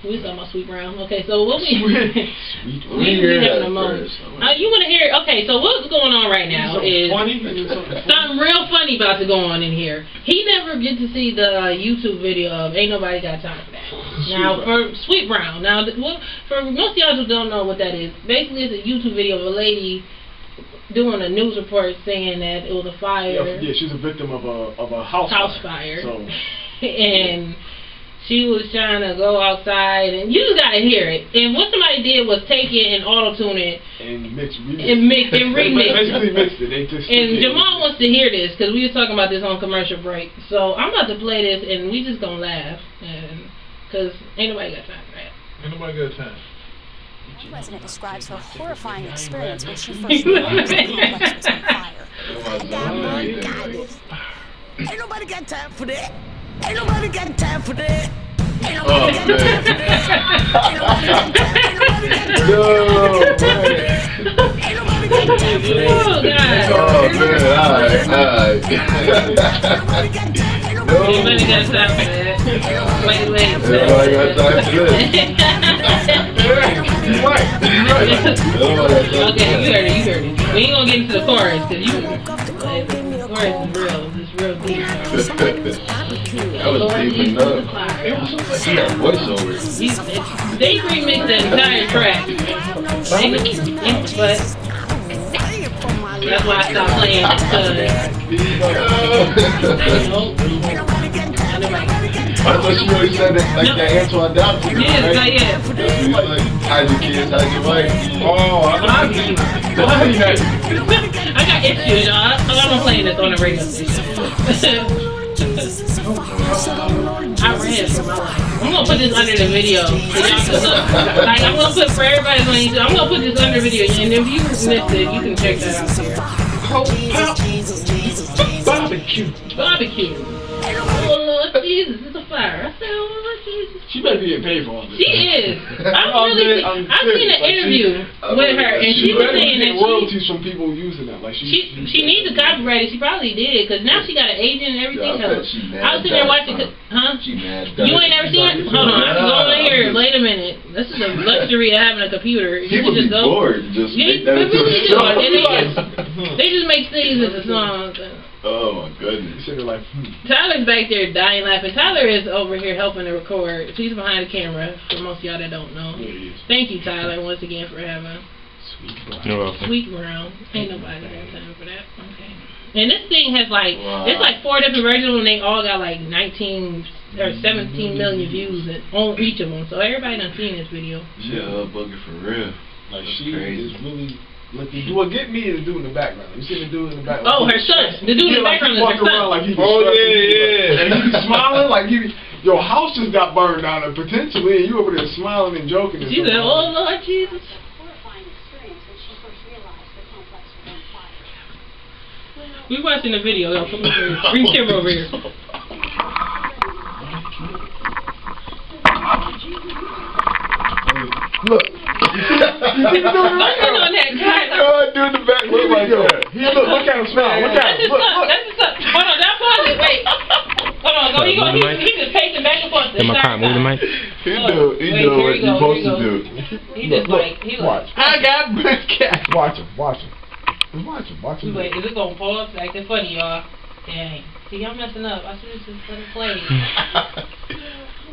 We was talking about Sweet Brown. Okay, so what we We having a moment. You want to hear? Okay, so what's going on right now is something real funny about to go on in here. He never get to see the YouTube video of "Ain't Nobody Got Time for That." Now for Sweet Brown. Now for most of y'all who don't know what that is, basically it's a YouTube video of a lady doing a news report saying that it was a fire. Yeah, she's a victim of a house fire. So. And she was trying to go outside, and you just gotta hear it. And what somebody did was take it and auto-tune it and remix Basically mixed it. They just and Jamal wants to hear this because we were talking about this on commercial break. So I'm about to play this, and we just gonna laugh, because ain't nobody got time for that. Ain't nobody got time. One resident describes her horrifying experience when she first realized the complex was on fire. Ain't nobody got time for that. Ain't nobody got time for that. Ain't nobody got time for that. Ain't nobody got time for that. Oh, God. Oh, man, alright. Nobody got time for that. Wait. Nobody got time for that. Okay, you heard it. We ain't gonna get into the chorus, because the chorus is real. It's real deep. That was deep enough. She got voiceover. They remixed the entire track. But that's why I stopped playing I thought she really said that like that Antoine Dodson. Yeah, right? Yeah. Like, hide your kids, hide your wife. Oh, I got issues, y'all. I'm playing this on the radio station. I ran for my life. I'm gonna put this under the video so y'all can look. Like I'm gonna put for everybody on YouTube. I'm gonna put this under video, and if you missed it, you can check that out here. Barbecue. Oh Lord Jesus, it's a fire. I said, oh Lord Jesus. She better be getting paid for all this. She is. I've seen an interview with her, and she was saying that royalties from people using that. Like she needs to copyright it. She probably did, because now she got an agent and everything else. I was sitting there watching. She mad. You ain't never seen it? Hold on, I can go over here. Wait a minute. This is the luxury of having a computer. He would be bored. Just make that into a show. They just make things into songs. Oh my goodness. Like, Tyler's back there dying laughing. Tyler is over here helping to record. She's behind the camera, for most of y'all that don't know. Thank you, Tyler, once again for having Sweet Brown. Ain't nobody got time for that. Okay. And this thing has like, it's like 4 different versions, and they all got like 19 or 17 million views on each of them. So everybody done seen this video. Yeah, bugger for real. Like she is really. What get me is the dude in the background. You see the dude in the background? Oh, her son. The dude in the background is her son. Like he yeah. And he be smiling like your house just got burned down, and potentially, and you over there smiling and joking. She said, "Oh Lord Jesus." Horrifying experience when she first realized the complex was on fire. We watching the video. Yo, come over here. Bring the camera over here. Look. You see him doing right now? Doing the back look like that. Look at him smile. Look at him. Look. Hold on, don't pause it. Wait. Hold on. Go. He just pacing back and forth. Move the mic. He do what he's supposed to do. He just like, watch. I got big cat. Watch him. Wait, is it gonna pause? Acting funny, y'all. Dang. See, I'm messing up. I should have just let it play.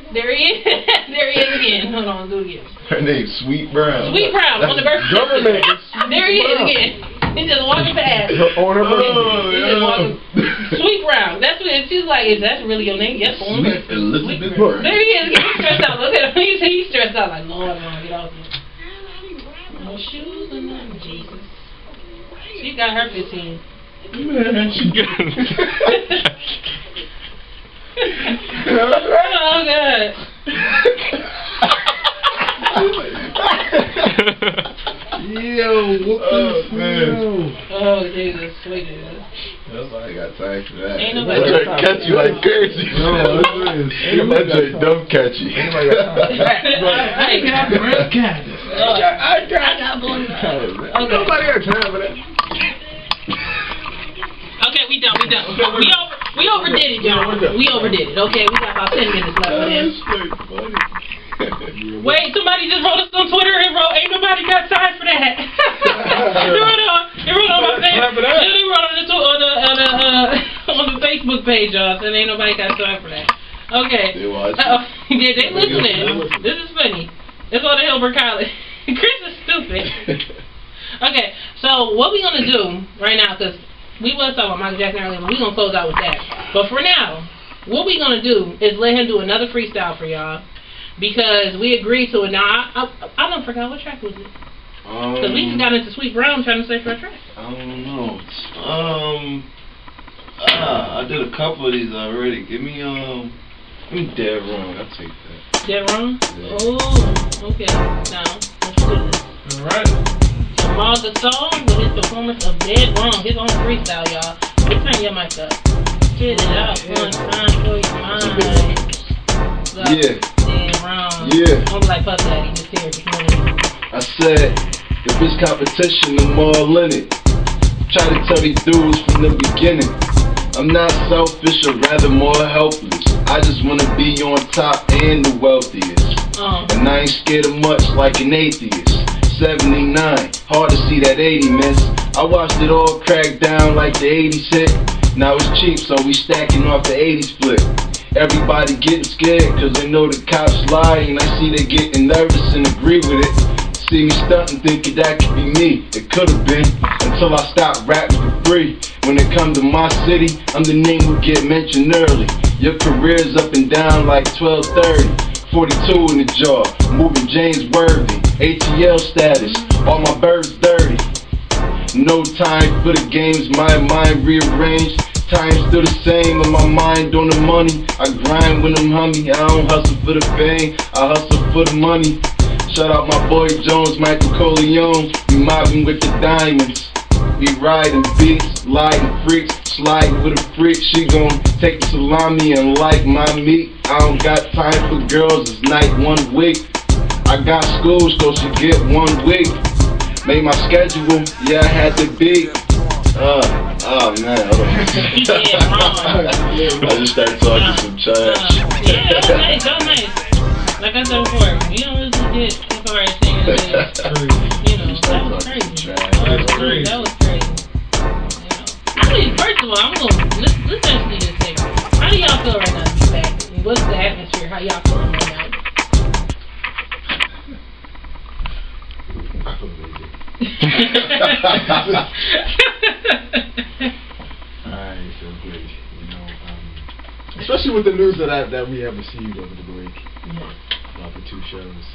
There he is. There he is again. Hold on, do it again. Her name's Sweet Brown. Sweet Brown on the birth certificate. There he is again. He's just walking past. On her birth Sweet Brown. That's what she's like. Is that really your name? Yes, on her. Elizabeth Brown. There he is. He's stressed out. Look at him. He's stressed out. Like, Lord, I want to get off here. No shoes or nothing. Jesus. She got her 15. Man, she got Oh God. Yo, what the man. Oh Jesus, sweet Jesus. Nobody got time for that. Ain't nobody got time. Catch you like crazy. No, that joint don't catch you. Anybody got time? I got real cat. I got blue. Nobody got time for that. Okay, we done. We overdid it, y'all. We overdid it. Okay, we got about 10 minutes left for this. Wait, somebody just wrote us on Twitter and wrote, ain't nobody got time for that. They wrote on my Facebook. They wrote on the Facebook page, y'all, saying ain't nobody got time for that. Okay. Yeah, they listening. This is funny. It's on the Hilbert College. Chris is stupid. Okay, so what we gonna do right now, because we was talking about Michael Jackson earlier, but we gonna close out with that. But for now, what we gonna do is let him do another freestyle for y'all, because we agreed to it. Now I don't forget what track was it. Because we just got into Sweet Brown trying to say for a track. I don't know. I did a couple of these already. Give me Dead Wrong. I'll take that. Dead Wrong? Yeah. Oh, okay. Now, let's do this. Alright. Jamal Gasol with his performance of Dead Wrong, his own freestyle, y'all. Turn your mic up. Get it out one time for your mind. Yeah. Dead Wrong. Yeah. I'm like Puff Daddy, just here if you want to. I said, if it's competition, I'm all in it. Try to tell these dudes from the beginning, I'm not selfish or rather more helpless. I just wanna be on top and the wealthiest. And I ain't scared of much like an atheist. 79, hard to see that 80 miss. I watched it all crack down like the 80s hit. Now it's cheap, so we stacking off the 80s flip. Everybody getting scared cause they know the cops lie, and I see they getting nervous and agree with it. See me stunting thinking that could be me. It could've been, until I stopped rapping for free. When it comes to my city, I'm the name who get mentioned early. Your career's up and down like 12:30. 42 in the jaw, moving James Worthy. ATL status, all my birds dirty. No time for the games, my mind rearranged. Time still the same, and my mind on the money. I grind when I'm hummy, I don't hustle for the fame, I hustle for the money. Shout out my boy Jones, Michael Corleone. We mobbing with the diamonds. We riding beats, lighting freaks, sliding with a freak. She gon' take the salami and like my meat. I don't got time for girls, it's night 1 week. I got school, so she get 1 week. Made my schedule, yeah, I had to be. Oh man, hold on. I just started talking some trash. Yeah, that was nice, that was nice. Like I said before, you don't really get as far as saying that, you know, that was crazy. That was crazy. You know. I mean, first of all, let's actually just say, how do y'all feel right now to be back? What's the atmosphere? How y'all feeling right now? I feel amazing. I feel great, you know, especially with the news that we have received over the break. Yeah. About the 2 shows.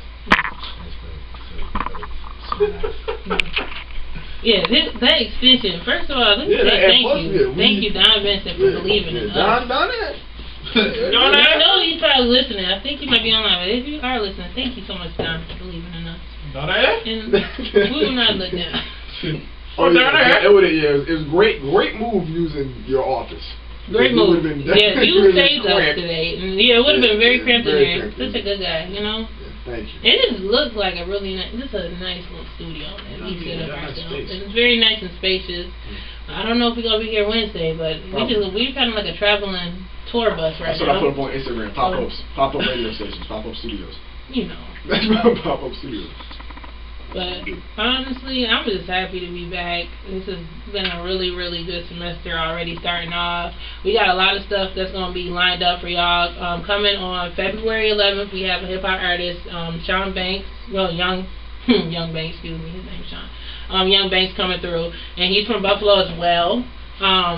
Yeah, that extension. First of all, let me say thank you. Thank you, Don Vincent, for believing in us. Don, I know he's probably listening. I think he might be online, but if you are listening, thank you so much, Don, for believing in us. And we will not look down. It was great move using your office. Great move. Yeah, you saved us today. Yeah, it would have been very cramped in there. Such a good guy, you know? Yeah, thank you. And it looks like a really nice, this is a nice little studio that we set up ourselves. It's very nice and spacious. I don't know if we're going to be here Wednesday, but we're kind of like a traveling tour bus right now. That's what I put up on Instagram. Pop-up radio stations, pop-up studios. You know. That's my pop-up studios. But honestly, I'm just happy to be back. This has been a really, really good semester already starting off. We got a lot of stuff that's going to be lined up for y'all. Coming on February 11th, we have a hip-hop artist, Sean Banks. Well, Young Banks, excuse me. His name's Sean. Young Banks coming through. And he's from Buffalo as well.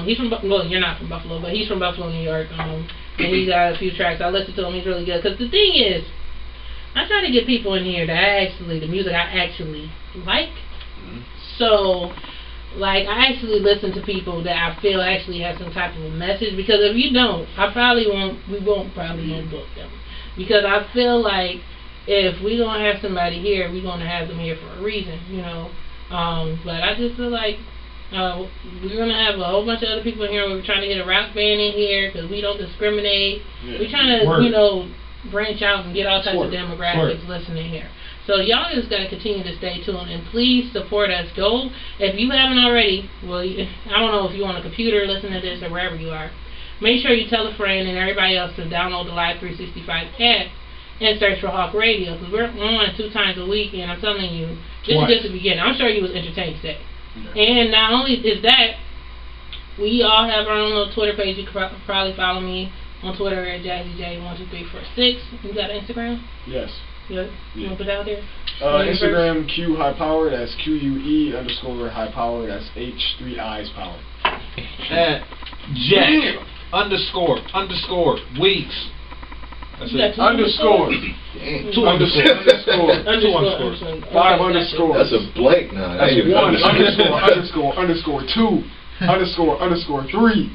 He's from, well, you're not from Buffalo, but he's from Buffalo, New York. And he got a few tracks. I listened to him. He's really good. Because the thing is, I try to get people in here that the music I actually like. So, like, I actually listen to people that I feel actually have some type of a message. Because if you don't, we won't book them. Because I feel like if we don't have somebody here, we're going to have them here for a reason, you know. But I just feel like we're going to have a whole bunch of other people in here. We're trying to get a rock band in here because we don't discriminate. Yeah. We're trying to, you know, branch out and get all types of demographics listening here. So y'all just got to continue to stay tuned and please support us. Go, if you haven't already, well, I don't know if you're on a computer listening to this or wherever you are, make sure you tell a friend and everybody else to download the Live 365 app and search for Hawk Radio, because we're on 2 times a week, and I'm telling you, this is just the beginning. I'm sure you was entertained today. And not only is that, we all have our own little Twitter page. You can probably follow me on Twitter at Jazzy Jay 12346. You got an Instagram? Yes. You want to put that out there? Instagram Q High Power. That's QUE_ High Power. That's H3 Power. At Jack _ Weeks. That's it. Underscore. 2 underscore. 5 underscore. That's a blank now. That's 1 underscore 2 underscore 3.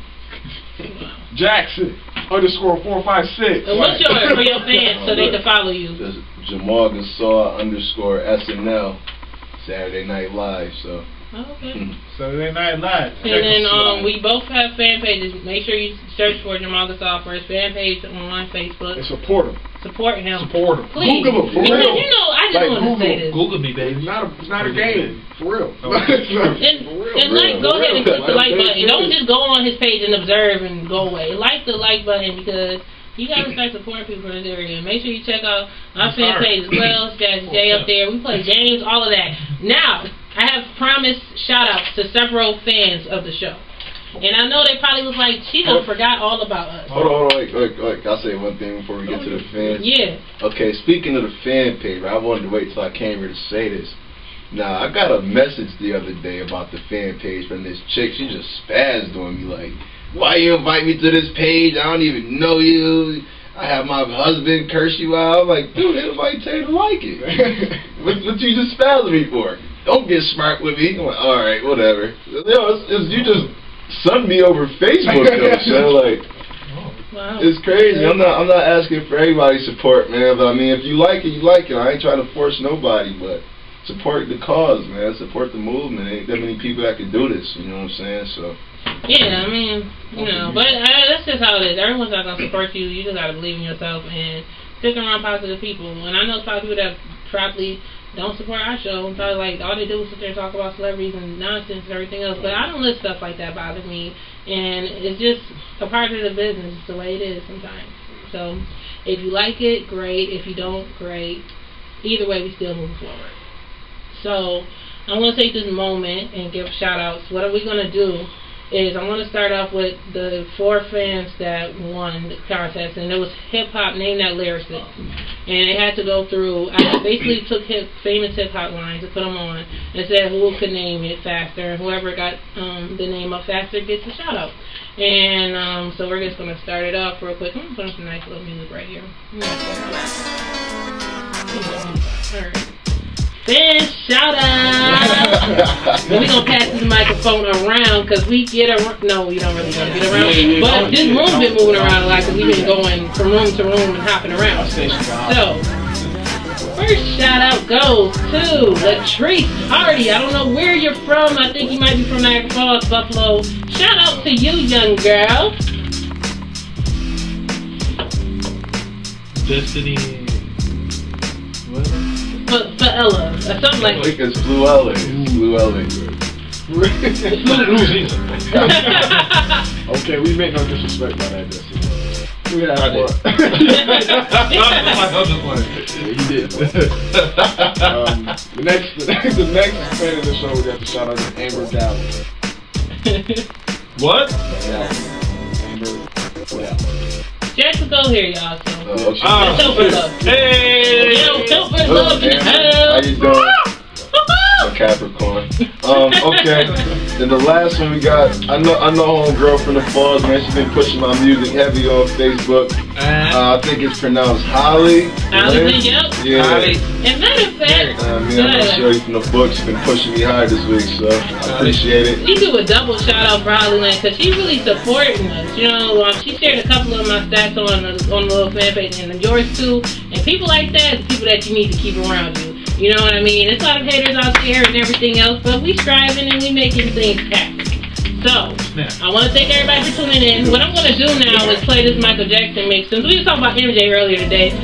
Jackson _ 456. And what's yours for your fans so they can follow you? That's Jamal Gasol _ SNL Saturday Night Live. So. Okay. Saturday Night Live. And then we both have fan pages. Make sure you search for Jamal Gasol for his fan page on Facebook. And support him. Support him. Google Please. him. For because real. you know, I just want to say this. Google me, baby. It's not a game. For real. Go ahead and click the like button. Don't just go on his page and observe and go away. Like the like button because you gotta start supporting people in this area. Make sure you check out our fan page as well. Jazzy Jay up there. We play games, all of that. Now, I have promised shout outs to several fans of the show. And I know they probably was like, she done forgot all about us. Hold on, like I'll say one thing before we get to the fans. Yeah. Okay, speaking of the fan page, I wanted to wait till I came here to say this. Now, I got a message the other day about the fan page from this chick. She just spazzed on me like, why you invite me to this page? I don't even know you. I have my husband curse you out. I'm like, dude, nobody tell you to like it. what you just spazzed me for? Don't get smart with me. I'm like, all right, whatever. You just sunned me over Facebook though, so like, it's crazy. I'm not asking for everybody's support, man. But I mean, if you like it, you like it. I ain't trying to force nobody, but support the cause, man. Support the movement. Ain't that many people that can do this. You know what I'm saying? So. Yeah, I mean, you know, but that's just how it is. Everyone's not gonna support you. You just gotta believe in yourself and stick around positive people. And I know it's probably people that probably don't support our show. I'm probably like all they do is sit there and talk about celebrities and nonsense and everything else. But I don't let stuff like that bother me. And it's just a part of the business. It's the way it is sometimes. So if you like it, great. If you don't, great. Either way, we still move forward. So I want to take this moment and give shout outs. What are we gonna do? Is I want to start off with the 4 fans that won the contest, and it was hip hop, name that lyricist, and they had to go through. I basically took famous hip hop lines and put them on, and said who could name it faster, and whoever got the name up faster gets a shout out. And so we're just gonna start it off real quick. I'm gonna put on some nice little music right here. All right. Fan shout out. We're gonna pass this microphone around because we get around. No, we don't really want to get around. But this room's been moving around a lot because we've been going from room to room and hopping around. So, first shout out goes to Latrice Hardy. I don't know where you're from. I think you might be from Niagara Falls, Buffalo. Shout out to you, young girl. Destiny. What? For Ella, or something like that. I think it's Blue LA. Blue LA. Okay, we make no disrespect by that, Destiny. We have one. He did. The next fan of the show, we got to shout out to Amber Gallo. What? Amber. Jackson, go here, y'all. So. Hey! Help for love in the How house. you doing? A Capricorn. Okay. Then the last one we got, I know homegirl from the Falls, man. She's been pushing my music heavy on Facebook. I think it's pronounced Holly. Holly, yep. Yeah. Holly. And matter of fact, I know Shorty from the book. She's been pushing me hard this week, so I appreciate it. We do a double shout out for Holly Land because she's really supporting us. You know, she shared a couple of my stats on the little fan page and yours too. And people like that, people that you need to keep around you. You know what I mean? There's a lot of haters out there and everything else, but we striving and we making things happen. So, I want to thank everybody for tuning in. What I'm going to do now is play this Michael Jackson mix. Since we were talking about MJ earlier today,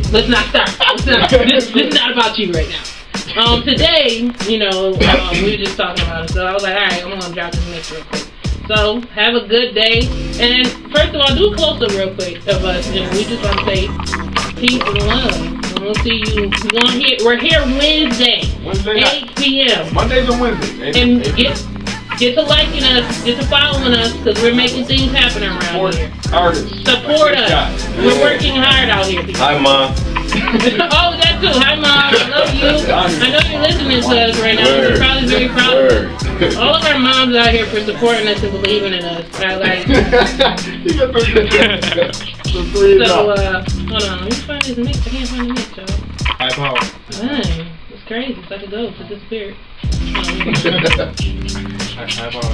let's not start. This is not about you right now. Today, you know, we were just talking about it, so I was like, alright, I'm going to drop this mix real quick. So, have a good day. And first of all, do a close-up real quick of us. And we just want to say peace and love. And we'll see you. We're here Wednesday, 8 p.m. Mondays and Wednesdays. And get to liking us, get to following us, because we're making things happen around here. Artists. Support us. We're working hard out here. People. Hi, Mom. Oh, that too. Hi, Mom. I love you. I know you're listening to us right now. We're probably very proud of you. All of our moms out here for supporting us and believing in us. I like. So, hold on. Let me find this mix. I can't find the mix, y'all. High power. Dang. It's crazy. It's like a ghost. It's a spirit. High power.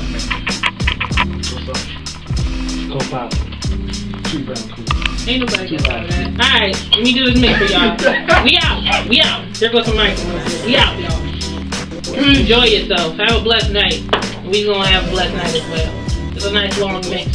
What's up? Go pop. Ain't nobody got that. Alright, let me do this mix for y'all. We out. We out. There goes some microphones. We out, y'all. Enjoy yourself. Have a blessed night. We gonna have a blessed night as well. It's a nice long mix.